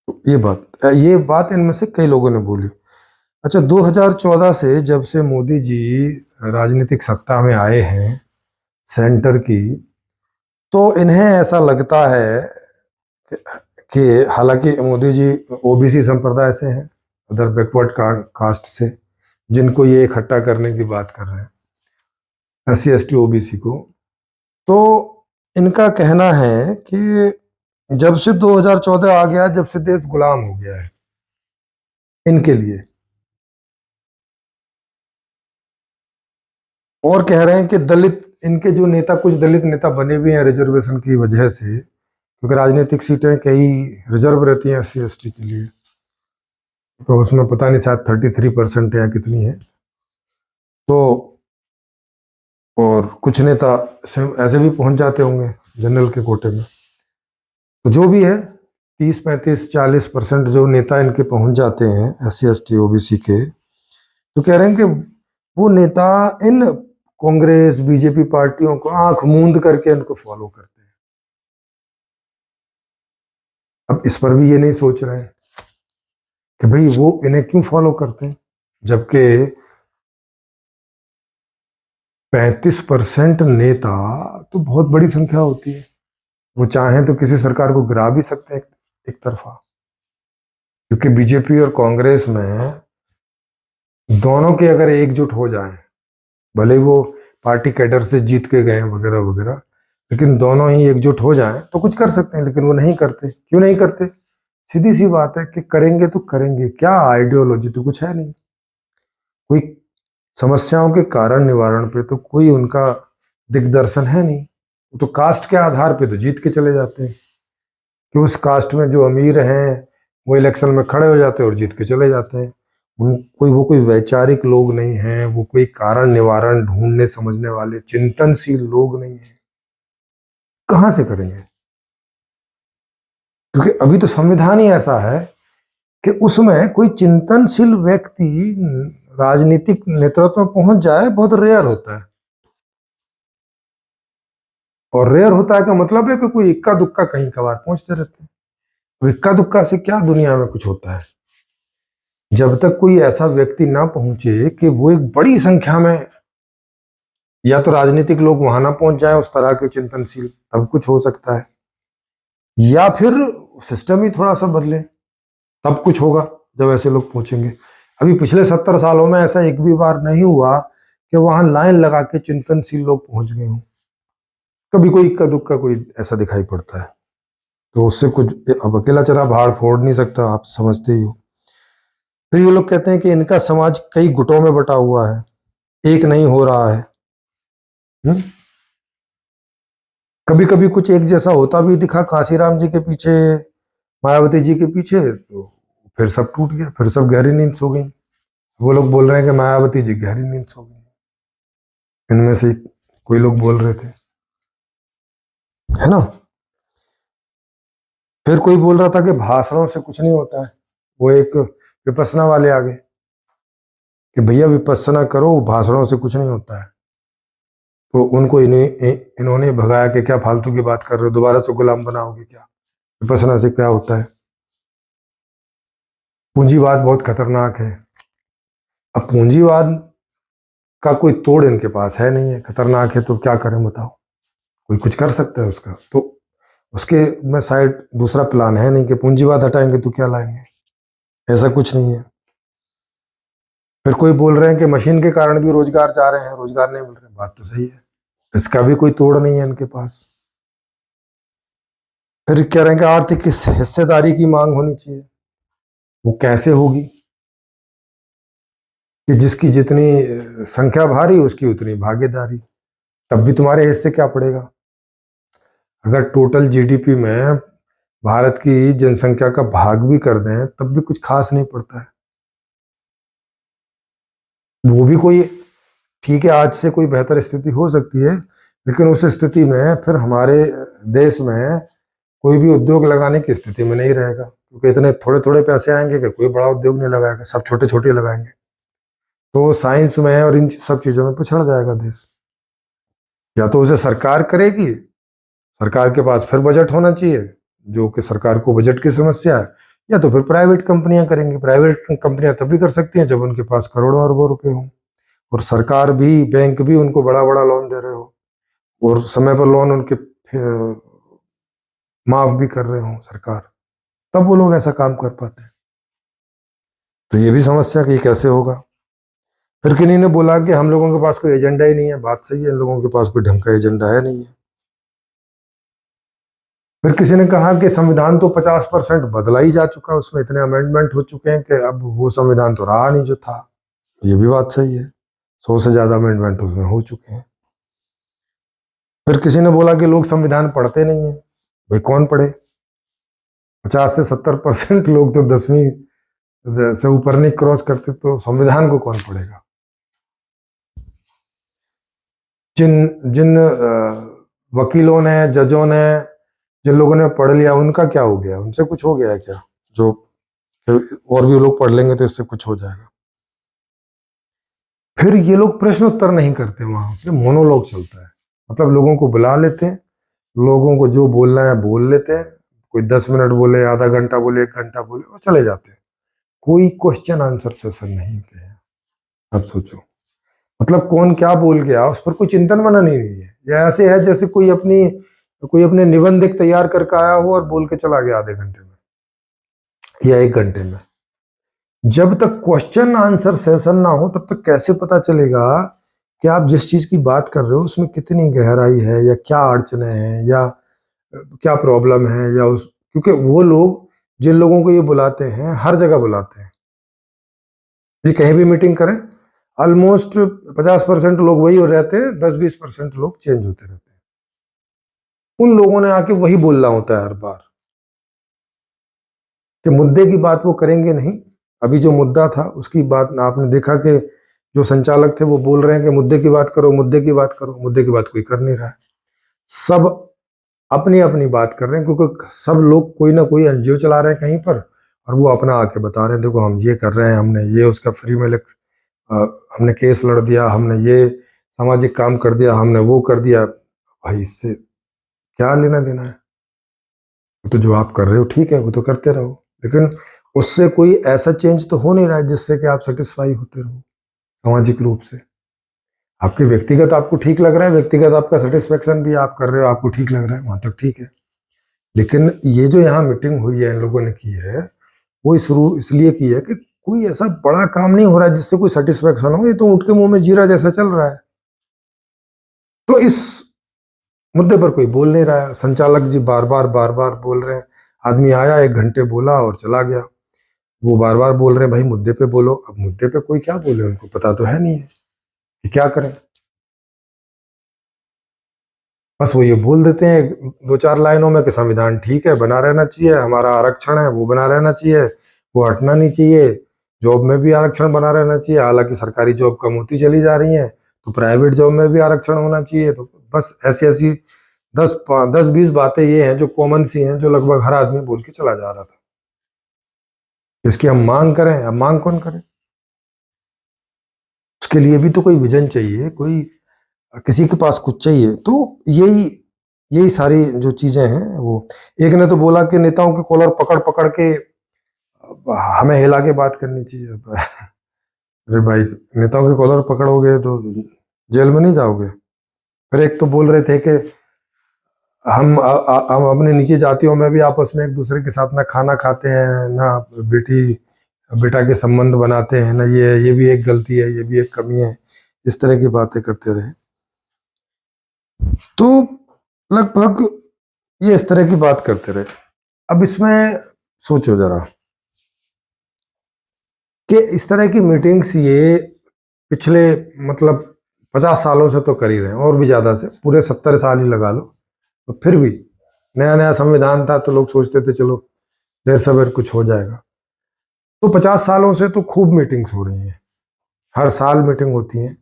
तो ये बात इनमें से कई लोगों ने बोली। अच्छा, 2014 से जब से मोदी जी राजनीतिक सत्ता में आए हैं सेंटर की, तो इन्हें ऐसा लगता है कि हालांकि मोदी जी ओबीसी संप्रदाय से हैं, उधर बैकवर्ड कास्ट से, जिनको ये इकट्ठा करने की बात कर रहे हैं, SC ST OBC को। तो इनका कहना है कि जब से 2014 आ गया, जब से देश गुलाम हो गया है इनके लिए, और कह रहे हैं कि दलित, इनके जो नेता, कुछ दलित नेता बने भी हैं रिजर्वेशन की वजह से, क्योंकि राजनीतिक सीटें कई रिजर्व रहती हैं SC ST के लिए, तो उसमें पता नहीं शायद 33% या कितनी है। तो और कुछ नेता ऐसे भी पहुंच जाते होंगे जनरल के कोटे में। तो जो भी है 30, 35, 40% जो नेता इनके पहुंच जाते हैं SC ST OBC के, तो कह रहे हैं कि वो नेता इन कांग्रेस बीजेपी पार्टियों को आंख मूंद करके इनको फॉलो करते हैं। अब इस पर भी ये नहीं सोच रहे हैं कि भाई वो इन्हें क्यों फॉलो करते हैं, जबकि 35% नेता तो बहुत बड़ी संख्या होती है। वो चाहें तो किसी सरकार को गिरा भी सकते हैं एक तरफा, क्योंकि बीजेपी और कांग्रेस में दोनों के अगर एकजुट हो जाएं, भले वो पार्टी कैडर से जीत के गए वगैरह वगैरह, लेकिन दोनों ही एकजुट हो जाएं तो कुछ कर सकते हैं। लेकिन वो नहीं करते। क्यों नहीं करते? सीधी सी बात है कि करेंगे तो करेंगे क्या, आइडियोलॉजी तो कुछ है नहीं, कोई समस्याओं के कारण निवारण पे तो कोई उनका दिग्दर्शन है नहीं। तो कास्ट के आधार पे तो जीत के चले जाते हैं कि उस कास्ट में जो अमीर हैं वो इलेक्शन में खड़े हो जाते हैं और जीत के चले जाते हैं। वो कोई वैचारिक लोग नहीं हैं, वो कोई कारण निवारण ढूंढने समझने वाले चिंतनशील लोग नहीं हैं। कहां से करेंगे? क्योंकि अभी तो संविधान ही ऐसा है कि उसमें कोई चिंतनशील व्यक्ति राजनीतिक नेतृत्व में पहुंच जाए बहुत रेयर होता है। और रेयर होता है का मतलब है कि कोई इक्का दुक्का कहीं कभार पहुंचते रहते हैं। तो इक्का दुक्का से क्या दुनिया में कुछ होता है? जब तक कोई ऐसा व्यक्ति ना पहुंचे कि वो एक बड़ी संख्या में, या तो राजनीतिक लोग वहां ना पहुंच जाए उस तरह के चिंतनशील, तब कुछ हो सकता है, या फिर सिस्टम ही थोड़ा सा बदले तब कुछ होगा जब ऐसे लोग पहुंचेंगे। अभी पिछले 70 सालों में ऐसा एक भी बार नहीं हुआ कि वहां लाइन लगा के चिंतनशील लोग पहुंच गए हों। कभी कोई इक्का दुक्का कोई ऐसा दिखाई पड़ता है, तो उससे कुछ, अब अकेला चना भाड़ फोड़ नहीं सकता, आप समझते ही हो। फिर ये लोग कहते हैं कि इनका समाज कई गुटों में बटा हुआ है, एक नहीं हो रहा है। कभी कभी कुछ एक जैसा होता भी दिखा कांसीराम जी के पीछे, मायावती जी के पीछे, तो फिर सब टूट गया, फिर सब गहरी नींद सो गई। वो लोग बोल रहे हैं कि मायावती जी गहरी नींद सो गई। इनमें से कोई लोग बोल रहे थे, है ना। फिर कोई बोल रहा था कि भाषणों से कुछ नहीं होता है। वो एक विपස්සना वाले आ गए कि भैया विपස්සना करो, भाषणों से कुछ नहीं होता है। तो उनको इन्होंने भगाया कि क्या फालतू की बात कर रहे हो, दोबारा से गुलाम बनाओगे क्या, विपස්සना से क्या होता है। पूंजीवाद बहुत खतरनाक है। अब पूंजीवाद का कोई तोड़ इनके पास है नहीं है, खतरनाक है, तो क्या करें बताओ। कोई कुछ कर सकता है उसका, तो उसके में साइड दूसरा प्लान है नहीं कि पूंजीवाद हटाएंगे तो क्या लाएंगे, ऐसा कुछ नहीं है। फिर कोई बोल रहे हैं कि मशीन के कारण भी रोजगार जा रहे हैं, रोजगार नहीं मिल रहे। बात तो सही है, इसका भी कोई तोड़ नहीं है इनके पास। फिर कह रहे हैं कि आर्थिक हिस्सेदारी की मांग होनी चाहिए। वो कैसे होगी कि जिसकी जितनी संख्या भारी उसकी उतनी भागीदारी, तब भी तुम्हारे हिस्से क्या पड़ेगा। अगर टोटल जीडीपी में भारत की जनसंख्या का भाग भी कर दें तब भी कुछ खास नहीं पड़ता है। वो भी कोई ठीक है, आज से कोई बेहतर स्थिति हो सकती है, लेकिन उस स्थिति में फिर हमारे देश में कोई भी उद्योग लगाने की स्थिति में नहीं रहेगा, क्योंकि इतने थोड़े थोड़े पैसे आएंगे कि कोई बड़ा उद्योग नहीं लगाएगा, सब छोटे छोटे लगाएंगे। तो साइंस में और इन सब चीज़ों में पिछड़ जाएगा देश। या तो उसे सरकार करेगी, सरकार के पास फिर बजट होना चाहिए, जो कि सरकार को बजट की समस्या है, या तो फिर प्राइवेट कंपनियां करेंगी। प्राइवेट कंपनियां तभी कर सकती हैं जब उनके पास करोड़ों अरबों रुपए हों, और सरकार भी, बैंक भी उनको बड़ा बड़ा लोन दे रहे हो, और समय पर लोन उनके माफ भी कर रहे हो सरकार, तब वो लोग ऐसा काम कर पाते हैं। तो ये भी समस्या कि कैसे होगा। फिर किन्हीं ने बोला कि हम लोगों के पास कोई एजेंडा ही नहीं है। बात सही है, इन लोगों के पास कोई ढंग का एजेंडा है नहीं है। फिर किसी ने कहा कि संविधान तो 50% बदला ही जा चुका है, उसमें इतने अमेंडमेंट हो चुके हैं कि अब वो संविधान तो रहा नहीं जो था। ये भी बात सही है, 100 से ज्यादा अमेंडमेंट उसमें हो चुके हैं। फिर किसी ने बोला कि लोग संविधान पढ़ते नहीं है। भाई कौन पढ़े, 50 से 70% लोग तो 10वीं से ऊपर नहीं क्रॉस करते, तो संविधान को कौन पढ़ेगा। जिन वकीलों ने, जजों ने, जिन लोगों ने पढ़ लिया उनका क्या हो गया, उनसे कुछ हो गया क्या, जो और भी लोग पढ़ लेंगे तो इससे कुछ हो जाएगा। फिर ये लोग प्रश्न उत्तर नहीं करते, वहां फिर मोनोलॉग चलता है। मतलब लोगों को बुला लेते हैं, लोगों को जो बोलना है बोल लेते हैं, कोई 10 मिनट बोले, आधा घंटा बोले, 1 घंटा बोले और चले जाते हैं। कोई क्वेश्चन आंसर सेशन नहीं किया। अब सोचो, मतलब कौन क्या बोल गया उस पर कोई चिंतन मना नहीं है। यह ऐसे है जैसे कोई अपने निबंध एक तैयार करके आया हो और बोल के चला गया आधे घंटे में या 1 घंटे में। जब तक क्वेश्चन आंसर सेशन ना हो तब तक कैसे पता चलेगा कि आप जिस चीज की बात कर रहे हो उसमें कितनी गहराई है, या क्या अड़चने हैं, या क्या प्रॉब्लम है, या क्योंकि वो लोग जिन लोगों को ये बुलाते हैं हर जगह बुलाते हैं। ये कहीं भी मीटिंग करें, ऑलमोस्ट 50% लोग वही हो रहते हैं, 10-20% लोग चेंज होते रहते हैं। उन लोगों ने आके वही बोलना होता है हर बार कि मुद्दे की बात वो करेंगे नहीं। अभी जो मुद्दा था उसकी बात आपने देखा कि जो संचालक थे वो बोल रहे हैं कि मुद्दे की बात करो, मुद्दे की बात करो। मुद्दे की बात कोई कर नहीं रहा है, सब अपनी अपनी बात कर रहे हैं, क्योंकि सब लोग कोई ना कोई एनजीओ चला रहे हैं कहीं पर, और वो अपना आके बता रहे हैं देखो हम ये कर रहे हैं, हमने ये उसका फ्री में हमने केस लड़ दिया, हमने ये सामाजिक काम कर दिया, हमने वो कर दिया। भाई इससे क्या लेना देना है? तो जो आप कर रहे हो ठीक है, वो तो करते रहो, लेकिन उससे कोई ऐसा चेंज तो हो नहीं रहा है जिससे कि आप सेटिस्फाई होते रहो सामाजिक रूप से। आपके व्यक्तिगत आपको ठीक लग रहा है, व्यक्तिगत आपका सेटिस्फेक्शन भी आप कर रहे हो, आपको ठीक लग रहा है, वहां तक ठीक है। लेकिन ये जो यहाँ मीटिंग हुई है, इन लोगों ने की है, वो इसलिए की है कि कोई ऐसा बड़ा काम नहीं हो रहा है जिससे कोई सेटिस्फेक्शन हो। ये तो ऊँट के मुंह में जीरा जैसा चल रहा है। तो इस मुद्दे पर कोई बोल नहीं रहा है। संचालक जी बार बार बोल रहे हैं। आदमी आया, 1 घंटे बोला और चला गया। वो बार बार बोल रहे हैं भाई मुद्दे पे बोलो। अब मुद्दे पे कोई क्या बोले, उनको पता तो है नहीं है कि क्या करें। बस वो ये बोल देते हैं 2-4 लाइनों में कि संविधान ठीक है, बना रहना चाहिए, हमारा आरक्षण है वो बना रहना चाहिए, वो हटना नहीं चाहिए, जॉब में भी आरक्षण बना रहना चाहिए। हालांकि सरकारी जॉब कम होती चली जा रही है, तो प्राइवेट जॉब में भी आरक्षण होना चाहिए। तो बस ऐसी ऐसी 10-20 बातें ये हैं जो कॉमन सी हैं, जो लगभग हर आदमी बोल के चला जा रहा था। इसकी हम मांग करें, अब मांग कौन करे? उसके लिए भी तो कोई विजन चाहिए, कोई किसी के पास कुछ चाहिए। तो यही सारी जो चीजें हैं वो, एक ने तो बोला कि नेताओं के कॉलर पकड़ पकड़ के हमें हिला के बात करनी चाहिए। अरे भाई, नेताओं के कॉलर पकड़ोगे तो जेल में नहीं जाओगे? फिर एक तो बोल रहे थे कि हम अपने नीचे जातियों में भी आपस में एक दूसरे के साथ ना खाना खाते हैं, ना बेटा के संबंध बनाते हैं, ना ये भी एक गलती है, ये भी एक कमी है। इस तरह की बातें करते रहे। तो लगभग ये इस तरह की बात करते रहे। अब इसमें सोचो जरा कि इस तरह की मीटिंग्स ये पिछले मतलब 50 सालों से तो कर ही रहे हैं, और भी ज़्यादा से, पूरे 70 साल ही लगा लो। तो फिर भी नया नया संविधान था तो लोग सोचते थे चलो देर सवेर कुछ हो जाएगा। तो 50 सालों से तो खूब मीटिंग्स हो रही हैं, हर साल मीटिंग होती हैं,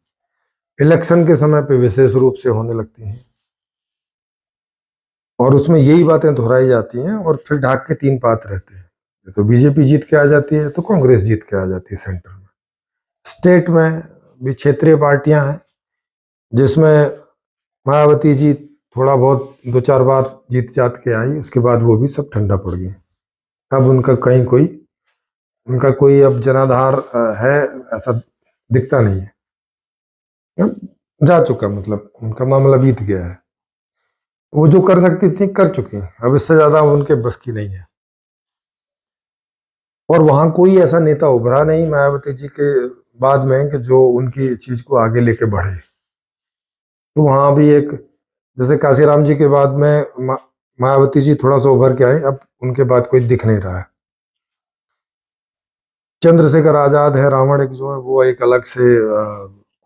इलेक्शन के समय पे विशेष रूप से होने लगती हैं, और उसमें यही बातें दोहराई जाती हैं, और फिर ढाक के 3 पात रहते हैं। तो बीजेपी जीत के आ जाती है, तो कांग्रेस जीत के आ जाती है सेंटर में। स्टेट में भी क्षेत्रीय पार्टियां हैं, जिसमें मायावती जी थोड़ा बहुत 2-4 बार जीत जात के आई, उसके बाद वो भी सब ठंडा पड़ गई। अब उनका कोई अब जनाधार है ऐसा दिखता नहीं है, जा चुका, मतलब उनका मामला बीत गया है। वो जो कर सकती थी कर चुकी, अब इससे ज्यादा उनके बस की नहीं है। और वहां कोई ऐसा नेता उभरा नहीं मायावती जी के बाद में कि जो उनकी चीज को आगे लेके बढ़े। तो वहां भी एक, जैसे काशीराम जी के बाद में मायावती जी थोड़ा सा उभर के आए, अब उनके बाद कोई दिख नहीं रहा है। चंद्रशेखर आजाद है, रावण एक जो है वो एक अलग से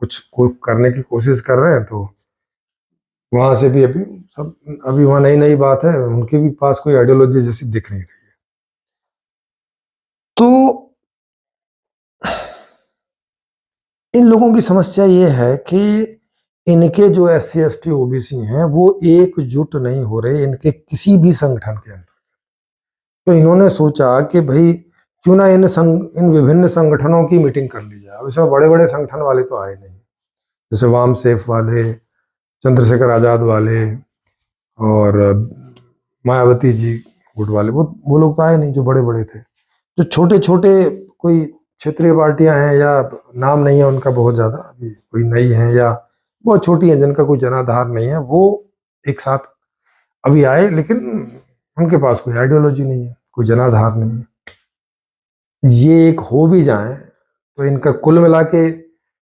कुछ करने की कोशिश कर रहे हैं। तो वहां से भी अभी वहां नई बात है, उनके भी पास कोई आइडियोलॉजी जैसी दिख नहीं रही है। तो इन लोगों की समस्या ये है कि इनके जो SC ST OBC हैं वो एकजुट नहीं हो रहे इनके किसी भी संगठन के अंदर। तो इन्होंने सोचा कि भाई क्यों ना इन विभिन्न संगठनों की मीटिंग कर ली जाए। अब इसमें बड़े बड़े संगठन वाले तो आए नहीं, जैसे वाम सेफ वाले, चंद्रशेखर आजाद वाले और मायावती जी गुट वाले, वो लोग तो आए नहीं जो बड़े बड़े थे। जो छोटे छोटे कोई क्षेत्रीय पार्टियां हैं या नाम नहीं है उनका बहुत ज्यादा, अभी कोई नई है या बहुत छोटी है जिनका कोई जनाधार नहीं है, वो एक साथ अभी आए, लेकिन उनके पास कोई आइडियोलॉजी नहीं है, कोई जनाधार नहीं है। ये एक हो भी जाए तो इनका कुल मिला के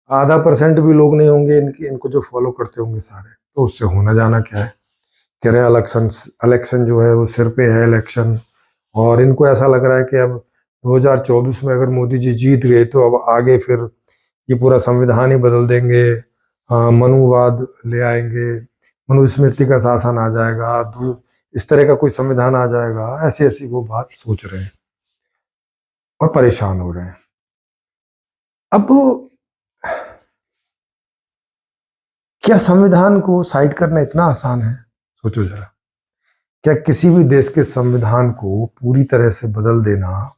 0.5% भी लोग नहीं होंगे इनको जो फॉलो करते होंगे सारे। तो उससे होना जाना क्या है? कह रहे इलेक्शन जो है वो सिर पे है इलेक्शन, और इनको ऐसा लग रहा है कि अब 2024 में अगर मोदी जी जीत गए तो अब आगे फिर ये पूरा संविधान ही बदल देंगे, मनुवाद ले आएंगे, मनुस्मृति का शासन आ जाएगा, इस तरह का कोई संविधान आ जाएगा। ऐसी वो बात सोच रहे हैं और परेशान हो रहे हैं। अब क्या संविधान को साइड करना इतना आसान है? सोचो जरा, क्या किसी भी देश के संविधान को पूरी तरह से बदल देना,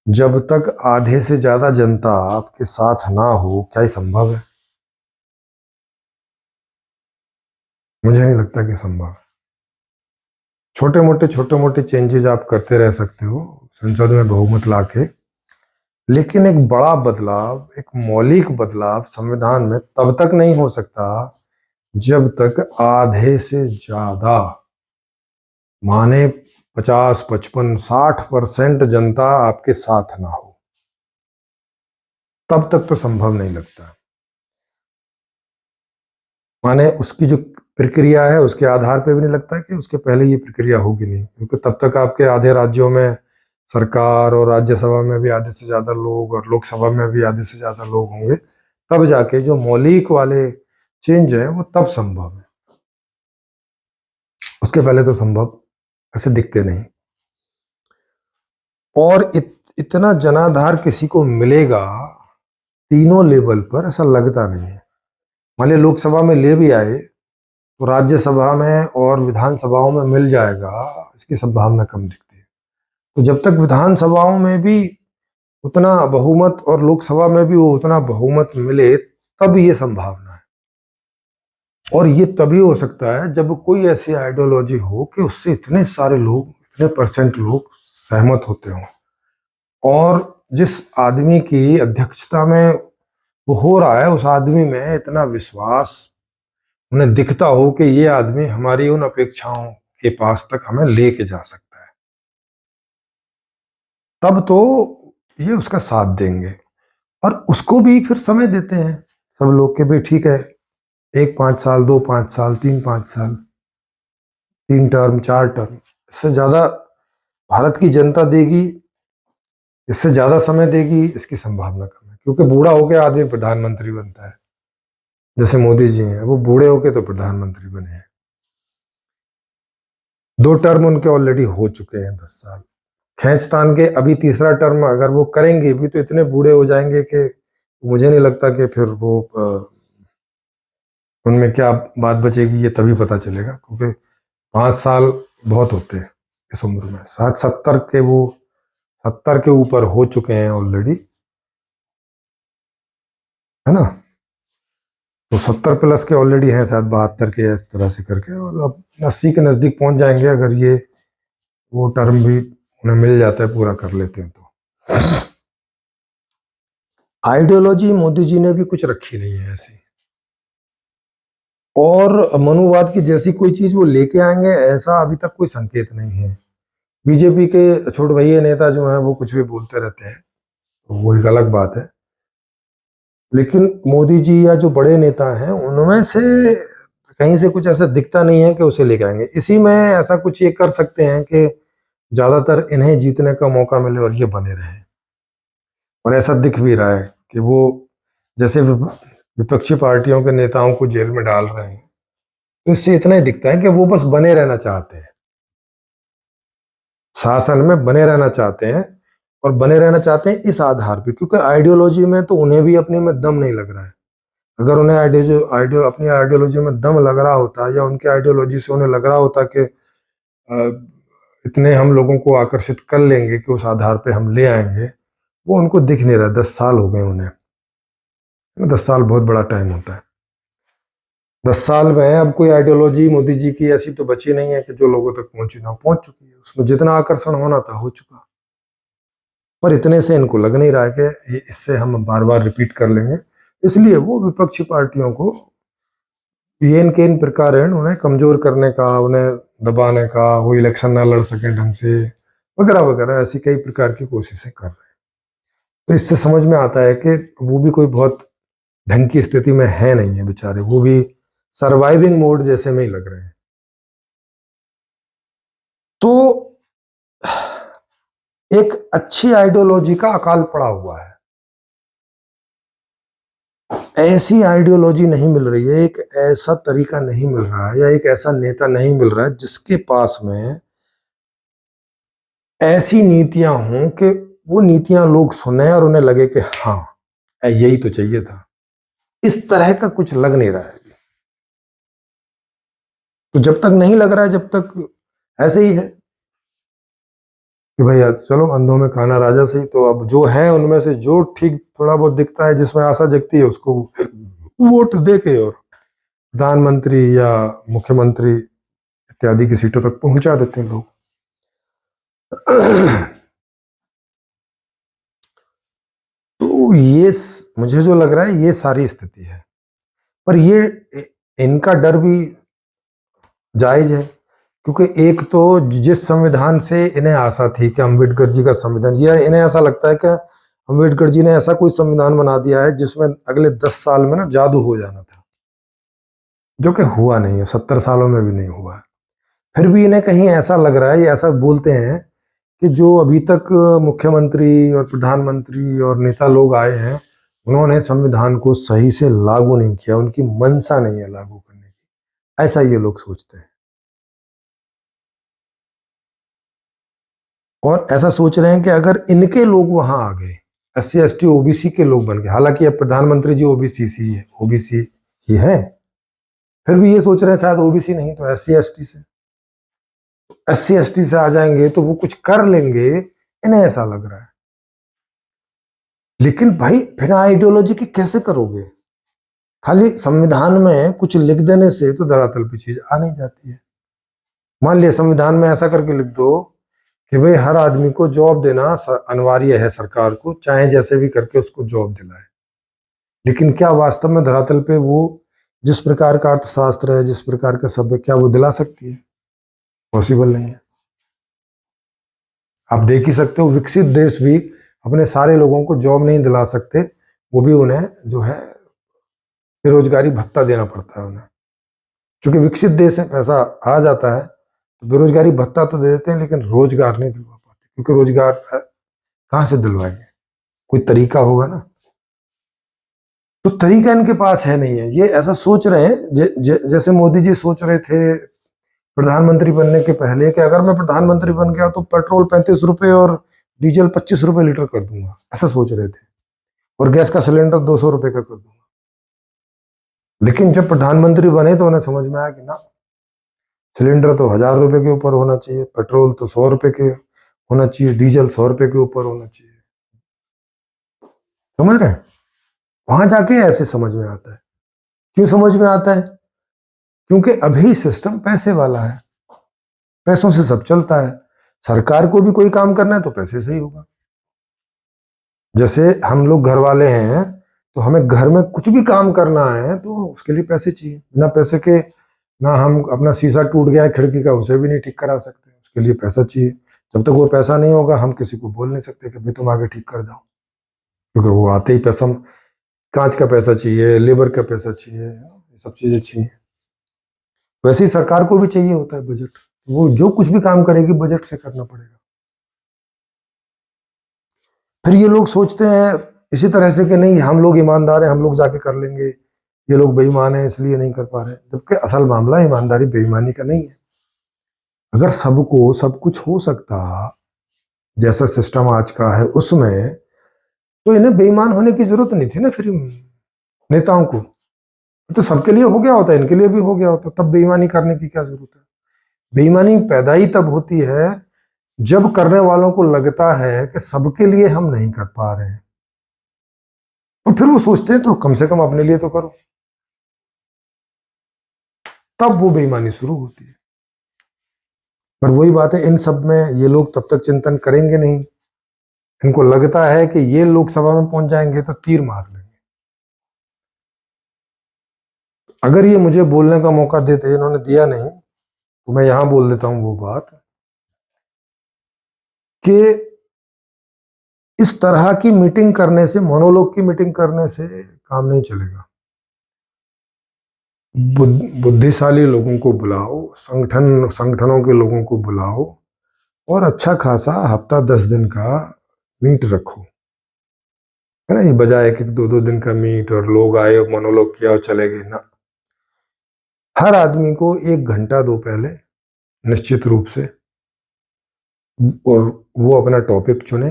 जब तक आधे से ज्यादा जनता आपके साथ ना हो, क्या ये संभव है? मुझे नहीं लगता कि संभव है। छोटे मोटे चेंजेस आप करते रह सकते हो संसद में बहुमत लाके, लेकिन एक बड़ा बदलाव, एक मौलिक बदलाव संविधान में तब तक नहीं हो सकता जब तक आधे से ज्यादा, माने 50, 55, 60% जनता आपके साथ ना हो, तब तक तो संभव नहीं लगता। माने उसकी जो प्रक्रिया है उसके आधार पे भी नहीं लगता कि उसके पहले ये प्रक्रिया होगी नहीं, क्योंकि तब तक आपके आधे राज्यों में सरकार और राज्यसभा में भी आधे से ज्यादा लोग और लोकसभा में भी आधे से ज्यादा लोग होंगे, तब जाके जो मौलिक वाले चेंज है वो तब संभव है। उसके पहले तो संभव ऐसे दिखते नहीं। और इतना जनाधार किसी को मिलेगा तीनों लेवल पर, ऐसा लगता नहीं है। मान लिया लोकसभा में ले भी आए तो राज्यसभा में और विधानसभाओं में मिल जाएगा, इसकी संभावना कम दिखती है। तो जब तक विधानसभाओं में भी उतना बहुमत और लोकसभा में भी वो उतना बहुमत मिले तब ये संभावना है। और ये तभी हो सकता है जब कोई ऐसी आइडियोलॉजी हो कि उससे इतने सारे लोग, इतने परसेंट लोग सहमत होते हों, और जिस आदमी की अध्यक्षता में वो हो रहा है उस आदमी में इतना विश्वास उन्हें दिखता हो कि ये आदमी हमारी उन अपेक्षाओं के पास तक हमें लेके जा सकता है, तब तो ये उसका साथ देंगे। और उसको भी फिर समय देते हैं सब लोग के, भाई ठीक है 1 5 साल, 2 5 साल, 3 5 साल, 3 टर्म, 4 टर्म, इससे ज्यादा भारत की जनता देगी, इससे ज्यादा समय देगी, इसकी संभावना कम है। क्योंकि बूढ़ा होकर आदमी प्रधानमंत्री बनता है, जैसे मोदी जी हैं, वो बूढ़े होके तो प्रधानमंत्री बने हैं। 2 टर्म उनके ऑलरेडी हो चुके हैं, 10 साल खींचतान के। अभी तीसरा टर्म अगर वो करेंगे भी तो इतने बूढ़े हो जाएंगे कि मुझे नहीं लगता कि फिर वो उनमें क्या बात बचेगी, ये तभी पता चलेगा। क्योंकि 5 साल बहुत होते हैं इस उम्र में। 70 के वो 70 के ऊपर हो चुके हैं ऑलरेडी, है ना। तो 70 प्लस के ऑलरेडी हैं, शायद 72 के, इस तरह से करके, और अब 80 के नज़दीक पहुंच जाएंगे अगर ये वो टर्म भी उन्हें मिल जाता है, पूरा कर लेते हैं तो। आइडियोलॉजी मोदी जी ने भी कुछ रखी नहीं है ऐसी, और मनुवाद की जैसी कोई चीज वो लेके आएंगे ऐसा अभी तक कोई संकेत नहीं है। बीजेपी के छोटे भैया नेता जो हैं वो कुछ भी बोलते रहते हैं, तो वो एक अलग बात है। लेकिन मोदी जी या जो बड़े नेता हैं उनमें से कहीं से कुछ ऐसा दिखता नहीं है कि उसे लेके आएंगे। इसी में ऐसा कुछ ये कर सकते हैं कि ज्यादातर इन्हें जीतने का मौका मिले और ये बने रहे। और ऐसा दिख भी रहा है कि वो जैसे विपक्षी पार्टियों के नेताओं को जेल में डाल रहे हैं, तो इससे इतना ही दिखता है कि वो बस बने रहना चाहते हैं, शासन में बने रहना चाहते हैं, और बने रहना चाहते हैं इस आधार पे, क्योंकि आइडियोलॉजी में तो उन्हें भी अपने में दम नहीं लग रहा है। अगर उन्हें अपनी आइडियोलॉजी में दम लग रहा होता, या उनकी आइडियोलॉजी से उन्हें लग रहा होता कि इतने हम लोगों को आकर्षित कर लेंगे कि उस आधार पे हम ले आएंगे, वो उनको दिख नहीं रहा। 10 साल हो गए उन्हें, 10 साल बहुत बड़ा टाइम होता है। 10 साल में अब कोई आइडियोलॉजी मोदी जी की ऐसी तो बची नहीं है कि जो लोगों तक पहुंची ना, पहुंच चुकी है। उसमें जितना आकर्षण होना था हो चुका, पर इतने से इनको लग नहीं रहा है कि ये इससे हम बार बार रिपीट कर लेंगे। इसलिए वो विपक्षी पार्टियों को ये इनके इन प्रकार उन्हें कमजोर करने का, उन्हें दबाने का, वो इलेक्शन ना लड़ सके ढंग से, वगैरह वगैरह, ऐसी कई प्रकार की कोशिशें कर रहे हैं। तो इससे समझ में आता है कि वो भी कोई बहुत ढंग की स्थिति में है नहीं है बेचारे, वो भी सर्वाइविंग मोड जैसे में ही लग रहे हैं। तो एक अच्छी आइडियोलॉजी का अकाल पड़ा हुआ है, ऐसी आइडियोलॉजी नहीं मिल रही है, एक ऐसा तरीका नहीं मिल रहा है, या एक ऐसा नेता नहीं मिल रहा है जिसके पास में ऐसी नीतियां हों कि वो नीतियां लोग सुने और उन्हें लगे कि हाँ यही तो चाहिए था। इस तरह का कुछ लग नहीं रहा है। तो जब तक नहीं लग रहा है, जब तक ऐसे ही है कि भैया चलो अंधों में खाना राजा से ही, तो अब जो है उनमें से जो ठीक थोड़ा बहुत दिखता है, जिसमें आशा जगती है, उसको वोट दे के और प्रधानमंत्री या मुख्यमंत्री इत्यादि की सीटों तक पहुंचा देते हैं लोग। तो ये मुझे जो लग रहा है ये सारी स्थिति है। पर ये इनका डर भी जायज है, क्योंकि एक तो जिस संविधान से इन्हें आशा थी कि अम्बेडकर जी का संविधान, या इन्हें ऐसा लगता है कि अम्बेडकर जी ने ऐसा कोई संविधान बना दिया है जिसमें अगले 10 साल में ना जादू हो जाना था, जो कि हुआ नहीं है, 70 सालों में भी नहीं हुआ है। फिर भी इन्हें कहीं ऐसा लग रहा है, ये ऐसा बोलते हैं कि जो अभी तक मुख्यमंत्री और प्रधानमंत्री और नेता लोग आए हैं, उन्होंने संविधान को सही से लागू नहीं किया, उनकी मंशा नहीं है लागू करने की, ऐसा ये लोग सोचते हैं। और ऐसा सोच रहे हैं कि अगर इनके लोग वहां आ गए, SC ST OBC के लोग बन गए, हालांकि अब प्रधानमंत्री जी ओबीसी है, ही हैं, फिर भी ये सोच रहे हैं शायद ओबीसी नहीं तो SC ST से, SC ST से आ जाएंगे तो वो कुछ कर लेंगे, इन्हें ऐसा लग रहा है। लेकिन भाई फिर आइडियोलॉजी की कैसे करोगे? खाली संविधान में कुछ लिख देने से तो धरातल पे चीज आ नहीं जाती है। मान लिया संविधान में ऐसा करके लिख दो कि भाई हर आदमी को जॉब देना अनिवार्य है सरकार को, चाहे जैसे भी करके उसको जॉब दिलाए, लेकिन क्या वास्तव में धरातल पे वो जिस प्रकार का अर्थशास्त्र है, जिस प्रकार का सभ्य, क्या वो दिला सकती है? पॉसिबल नहीं है। आप देख ही सकते हो विकसित देश भी अपने सारे लोगों को जॉब नहीं दिला सकते, वो भी उन्हें जो है बेरोजगारी भत्ता देना पड़ता है उन्हें। चूंकि विकसित देश है, पैसा आ जाता है तो बेरोजगारी भत्ता तो दे देते हैं, लेकिन रोजगार नहीं दिलवा पाते, क्योंकि रोजगार कहाँ से दिलवाएंगे? कोई तरीका होगा ना, तो तरीका इनके पास है नहीं है। ये ऐसा सोच रहे हैं जैसे मोदी जी सोच रहे थे प्रधानमंत्री बनने के पहले कि अगर मैं प्रधानमंत्री बन गया तो पेट्रोल 35 रुपए और डीजल 25 रुपए लीटर कर दूंगा, ऐसा सोच रहे थे, और गैस का सिलेंडर 200 रुपए का कर दूंगा। लेकिन जब प्रधानमंत्री बने तो उन्हें समझ में आया कि ना, सिलेंडर तो 1000 रुपए के ऊपर होना चाहिए, पेट्रोल तो 100 रुपए के होना चाहिए, डीजल 100 रुपए के ऊपर होना चाहिए। समझ रहे हैं? वहां जाके ऐसे समझ में आता है। क्यों समझ में आता है? क्योंकि अभी सिस्टम पैसे वाला है, पैसों से सब चलता है। सरकार को भी कोई काम करना है तो पैसे से ही होगा। जैसे हम लोग घर वाले हैं तो हमें घर में कुछ भी काम करना है तो उसके लिए पैसे चाहिए। बिना पैसे के ना हम अपना शीशा टूट गया है खिड़की का, उसे भी नहीं ठीक करा सकते, उसके लिए पैसा चाहिए। जब तक वो पैसा नहीं होगा हम किसी को बोल नहीं सकते कि भाई तुम आगे ठीक कर दो, क्योंकि वो आते ही पैसा, कांच का पैसा चाहिए, लेबर का पैसा चाहिए, ये सब चीजें चाहिए। वैसे ही सरकार को भी चाहिए होता है बजट, वो जो कुछ भी काम करेगी बजट से करना पड़ेगा। फिर ये लोग सोचते हैं इसी तरह से कि नहीं हम लोग ईमानदार हैं, हम लोग जाके कर लेंगे, ये लोग बेईमान हैं इसलिए नहीं कर पा रहे, जबकि असल मामला ईमानदारी बेईमानी का नहीं है। अगर सबको सब कुछ हो सकता जैसा सिस्टम आज का है उसमें, तो इन्हें बेईमान होने की जरूरत नहीं थी ना। फिर नेताओं को तो सबके लिए हो गया होता, इनके लिए भी हो गया होता, तब बेईमानी करने की क्या जरूरत है? बेईमानी पैदा ही तब होती है जब करने वालों को लगता है कि सबके लिए हम नहीं कर पा रहे हैं, तो फिर वो सोचते हैं तो कम से कम अपने लिए तो करो, तब वो बेईमानी शुरू होती है। पर वही बात है, इन सब में ये लोग तब तक चिंतन करेंगे नहीं। इनको लगता है कि ये लोकसभा में पहुंच जाएंगे तो तीर मार लेंगे। अगर ये मुझे बोलने का मौका देते, इन्होंने दिया नहीं, तो मैं यहां बोल देता हूं वो बात कि इस तरह की मीटिंग करने से, मोनोलॉग की मीटिंग करने से काम नहीं चलेगा। बुद्धिशाली लोगों को बुलाओ, संगठनों के लोगों को बुलाओ, और अच्छा खासा हफ्ता 10 दिन का मीट रखो, है ना। ये बजाय एक 2-2 दिन का मीट और लोग आए और मोनोलॉग किया और चले गए ना। हर आदमी को 1 घंटा दो पहले निश्चित रूप से, और वो अपना टॉपिक चुने,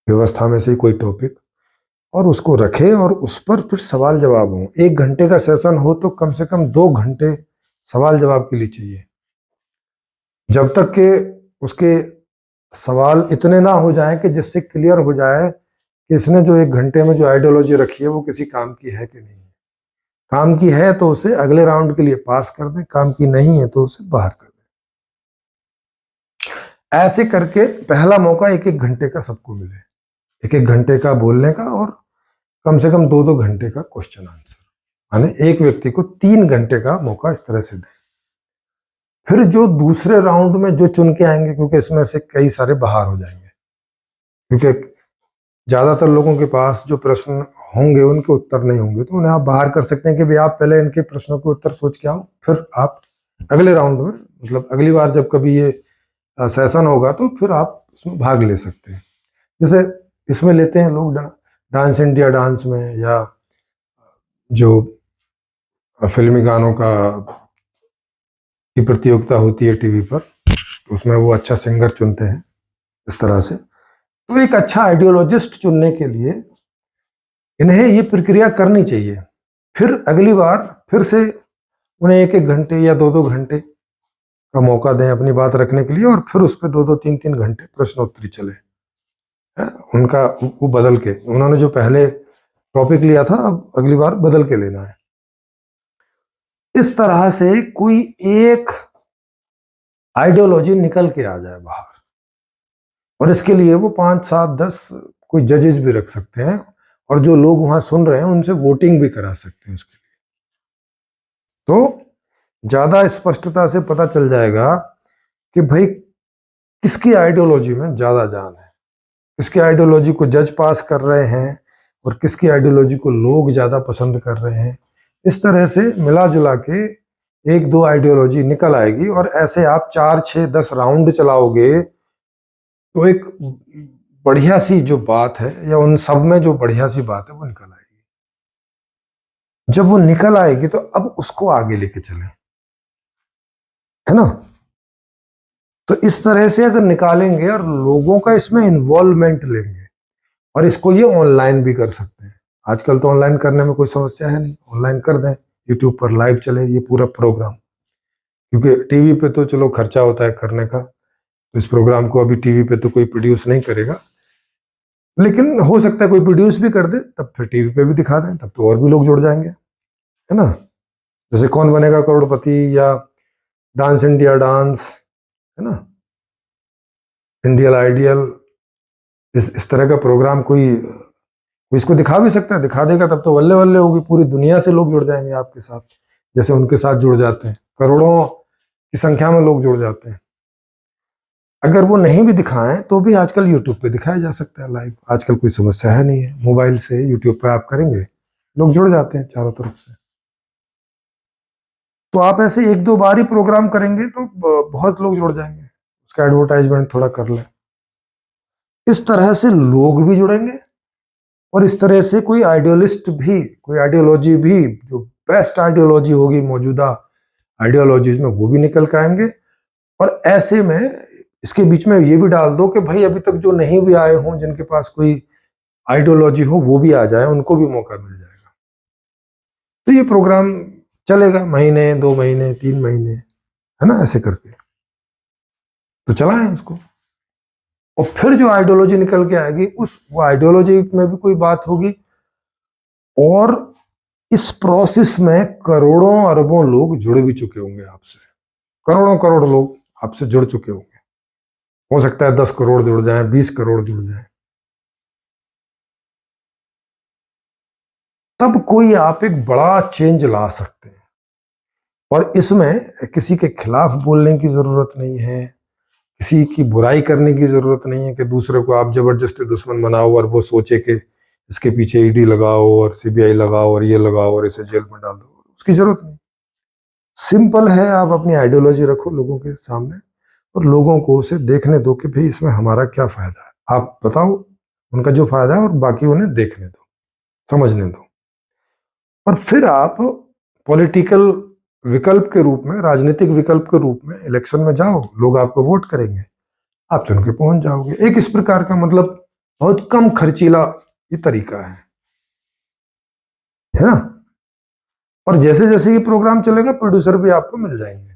व्यवस्था में से कोई टॉपिक, और उसको रखे और उस पर फिर सवाल जवाब हो। 1 घंटे का सेशन हो तो कम से कम 2 घंटे सवाल जवाब के लिए चाहिए, जब तक के उसके सवाल इतने ना हो जाएं कि जिससे क्लियर हो जाए कि इसने जो 1 घंटे में जो आइडियोलॉजी रखी है वो किसी काम की है कि नहीं है। काम की है तो उसे अगले राउंड के लिए पास कर दें, काम की नहीं है तो उसे बाहर कर दें। ऐसे करके पहला मौका 1-1 घंटे का सबको मिले, 1-1 घंटे का बोलने का, और कम से कम 2-2 घंटे का क्वेश्चन आंसर, यानी एक व्यक्ति को 3 घंटे का मौका इस तरह से दें। फिर जो दूसरे राउंड में जो चुन के आएंगे, क्योंकि इसमें से कई सारे बाहर हो जाएंगे, क्योंकि ज्यादातर लोगों के पास जो प्रश्न होंगे उनके उत्तर नहीं होंगे, तो उन्हें आप बाहर कर सकते हैं कि भाई आप पहले इनके प्रश्नों के उत्तर सोच के आओ, फिर आप अगले राउंड में, मतलब अगली बार जब कभी ये सेशन होगा तो फिर आप उसमें भाग ले सकते हैं। जैसे इसमें लेते हैं लोग डांस इंडिया डांस में, या जो फिल्मी गानों का की प्रतियोगिता होती है टीवी पर, तो उसमें वो अच्छा सिंगर चुनते हैं इस तरह से। तो एक अच्छा आइडियोलॉजिस्ट चुनने के लिए इन्हें ये प्रक्रिया करनी चाहिए फिर अगली बार फिर से उन्हें 1-1 घंटे या 2-2 घंटे का मौका दें अपनी बात रखने के लिए, और फिर उस पर 2-2 3-3 घंटे प्रश्नोत्तरी चले। उनका वो बदल के, उन्होंने जो पहले टॉपिक लिया था अब अगली बार बदल के लेना है। इस तरह से कोई एक आइडियोलॉजी निकल के आ जाए बाहर, और इसके लिए वो 5, 7, 10 कोई जजेस भी रख सकते हैं, और जो लोग वहां सुन रहे हैं उनसे वोटिंग भी करा सकते हैं उसके लिए। तो ज्यादा स्पष्टता से पता चल जाएगा कि भाई किसकी आइडियोलॉजी में ज्यादा जान है, किसकी आइडियोलॉजी को जज पास कर रहे हैं और किसकी आइडियोलॉजी को लोग ज्यादा पसंद कर रहे हैं। इस तरह से मिला जुला के 1-2 आइडियोलॉजी निकल आएगी, और ऐसे आप 4, 6, 10 राउंड चलाओगे तो एक बढ़िया सी जो बात है, या उन सब में जो बढ़िया सी बात है वो निकल आएगी। जब वो निकल आएगी तो अब उसको आगे लेके चलें, है ना। तो इस तरह से अगर निकालेंगे और लोगों का इसमें इन्वॉल्वमेंट लेंगे, और इसको ये ऑनलाइन भी कर सकते हैं। आजकल तो ऑनलाइन करने में कोई समस्या है नहीं, ऑनलाइन कर दें, यूट्यूब पर लाइव चले ये पूरा प्रोग्राम, क्योंकि टीवी पे तो चलो खर्चा होता है करने का, तो इस प्रोग्राम को अभी टीवी पे तो कोई प्रोड्यूस नहीं करेगा, लेकिन हो सकता है कोई प्रोड्यूस भी कर दे, तब फिर टीवी पे भी दिखा दें, तब तो और भी लोग जुड़ जाएंगे, है ना। जैसे कौन बनेगा करोड़पति या डांस इंडिया डांस, है ना, इंडियन आइडियल, इस तरह का प्रोग्राम कोई इसको दिखा भी सकता है, दिखा देगा तब तो वल्ले वल्ले होगी, पूरी दुनिया से लोग जुड़ जाएंगे आपके साथ, जैसे उनके साथ जुड़ जाते हैं, करोड़ों की संख्या में लोग जुड़ जाते हैं। अगर वो नहीं भी दिखाएं तो भी आजकल यूट्यूब पे दिखाया जा सकता है लाइव, आजकल कोई समस्या है नहीं है, मोबाइल से यूट्यूब पे आप करेंगे लोग जुड़ जाते हैं चारों तरफ से। तो आप ऐसे 1-2 बार ही प्रोग्राम करेंगे तो बहुत लोग जुड़ जाएंगे, उसका एडवर्टाइजमेंट थोड़ा कर लें। इस तरह से लोग भी जुड़ेंगे, और इस तरह से कोई आइडियोलिस्ट भी, कोई आइडियोलॉजी भी जो बेस्ट आइडियोलॉजी होगी मौजूदा आइडियोलॉजीज में, वो भी निकल के आएंगे। और ऐसे में इसके बीच में ये भी डाल दो कि भाई अभी तक जो नहीं भी आए हों, जिनके पास कोई आइडियोलॉजी हो, वो भी आ जाए, उनको भी मौका मिल जाएगा। तो ये प्रोग्राम चलेगा महीने, 2 महीने, 3 महीने, है ना, ऐसे करके तो चलाएं इसको। और फिर जो आइडियोलॉजी निकल के आएगी वो आइडियोलॉजी में भी कोई बात होगी, और इस प्रोसेस में करोड़ों अरबों लोग जुड़ भी चुके होंगे आपसे, करोड़ों करोड़ लोग आपसे जुड़ चुके होंगे। हो सकता है 10 करोड़ जुड़ जाएं, 20 करोड़ जुड़ जाएं, तब कोई आप एक बड़ा चेंज ला सकते हैं। और इसमें किसी के खिलाफ बोलने की जरूरत नहीं है, किसी की बुराई करने की जरूरत नहीं है कि दूसरे को आप जबरदस्ती दुश्मन बनाओ और वो सोचे कि इसके पीछे ईडी लगाओ और सीबीआई लगाओ और ये लगाओ और इसे जेल में डाल दो, उसकी जरूरत नहीं। सिंपल है, आप अपनी आइडियोलॉजी रखो लोगों के सामने और लोगों को उसे देखने दो कि भाई इसमें हमारा क्या फायदा है, आप बताओ उनका जो फायदा है, और बाकी उन्हें देखने दो, समझने दो। और फिर आप पॉलिटिकल विकल्प के रूप में, राजनीतिक विकल्प के रूप में इलेक्शन में जाओ, लोग आपको वोट करेंगे, आप चुन के पहुंच जाओगे। एक इस प्रकार का मतलब बहुत कम खर्चीला ये तरीका है ना। और जैसे जैसे ये प्रोग्राम चलेगा प्रोड्यूसर भी आपको मिल जाएंगे।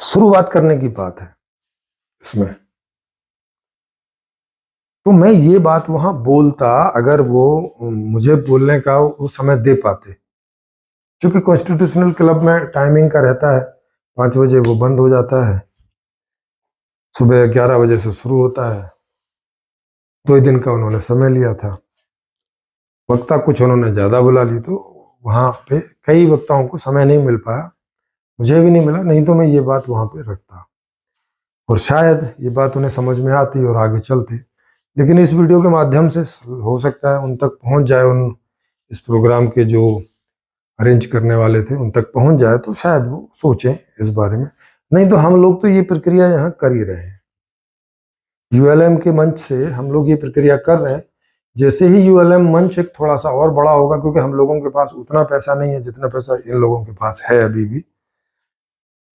शुरुआत करने की बात है इसमें। तो मैं ये बात वहां बोलता, अगर वो मुझे बोलने का वो समय दे पाते, क्योंकि कॉन्स्टिट्यूशनल क्लब में टाइमिंग का रहता है, 5 बजे वो बंद हो जाता है, सुबह 11 बजे से शुरू होता है। 2 दिन का उन्होंने समय लिया था, वक्ता कुछ उन्होंने ज्यादा बुला ली, तो वहां पे कई वक्ताओं को समय नहीं मिल पाया, मुझे भी नहीं मिला, नहीं तो मैं ये बात वहां पे रखता और शायद ये बात उन्हें समझ में आती और आगे चलते। लेकिन इस वीडियो के माध्यम से हो सकता है उन तक पहुंच जाए, उन इस प्रोग्राम के जो अरेंज करने वाले थे उन तक पहुंच जाए, तो शायद वो सोचें इस बारे में। नहीं तो हम लोग तो ये प्रक्रिया यहाँ कर ही रहे हैं, यूएलएम के मंच से हम लोग ये प्रक्रिया कर रहे हैं। जैसे ही यूएलएम मंच एक थोड़ा सा और बड़ा होगा, क्योंकि हम लोगों के पास उतना पैसा नहीं है जितना पैसा इन लोगों के पास है अभी भी,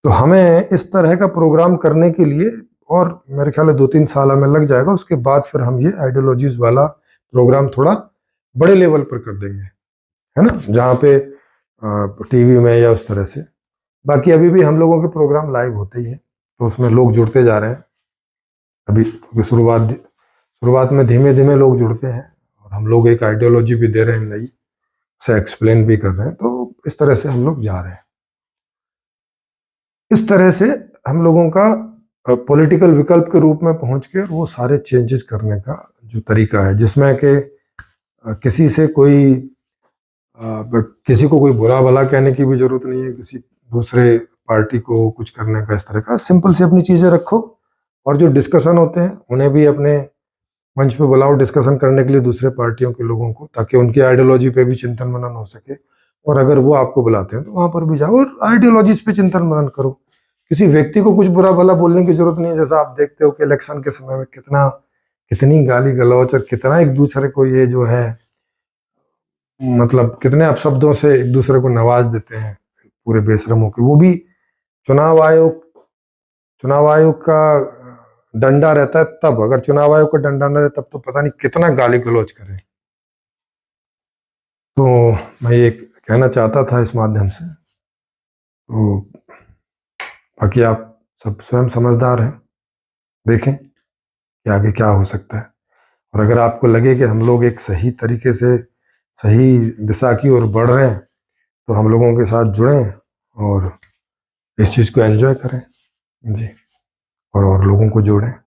तो हमें इस तरह का प्रोग्राम करने के लिए और मेरे ख्याल है 2-3 साल में लग जाएगा। उसके बाद फिर हम ये आइडियोलॉजीज वाला प्रोग्राम थोड़ा बड़े लेवल पर कर देंगे। है ना, जहाँ पे टीवी में या उस तरह से। बाकी अभी भी हम लोगों के प्रोग्राम लाइव होते ही हैं, तो उसमें लोग जुड़ते जा रहे हैं अभी, क्योंकि शुरुआत में धीमे धीमे लोग जुड़ते हैं, और हम लोग एक आइडियोलॉजी भी दे रहे हैं नई, से एक्सप्लेन भी कर रहे हैं, तो इस तरह से हम लोग जा रहे हैं। इस तरह से हम लोगों का पॉलिटिकल विकल्प के रूप में पहुंच के वो सारे चेंजेस करने का जो तरीका है, जिसमें कि किसी से किसी को कोई बुरा भला कहने की भी जरूरत नहीं है, किसी दूसरे पार्टी को कुछ करने का, इस तरह का सिंपल से अपनी चीजें रखो, और जो डिस्कशन होते हैं उन्हें भी अपने मंच पे बुलाओ डिस्कशन करने के लिए दूसरे पार्टियों के लोगों को, ताकि उनकी आइडियोलॉजी पे भी चिंतन मनन हो सके। और अगर वो आपको बुलाते हैं तो वहां पर भी जाओ और आइडियोलॉजीज पे चिंतन मनन करो। किसी व्यक्ति को कुछ बुरा भला बोलने की जरूरत नहीं है। जैसा आप देखते हो कि इलेक्शन के समय में कितनी गाली गलौच और कितना एक दूसरे को ये जो है, मतलब कितने अपशब्दों से एक दूसरे को नवाज देते हैं पूरे बेशरमों के। वो भी चुनाव आयोग का डंडा रहता है तब, अगर चुनाव आयोग का डंडा न रहे तब तो पता नहीं कितना गाली गलौज करें। तो मैं ये कहना चाहता था इस माध्यम से। तो बाकी आप सब स्वयं समझदार हैं, देखें कि आगे क्या हो सकता है। और अगर आपको लगे कि हम लोग एक सही तरीके से सही दिशा की ओर बढ़ रहे हैं, तो हम लोगों के साथ जुड़ें और इस चीज़ को एंजॉय करें जी, और लोगों को जोड़ें।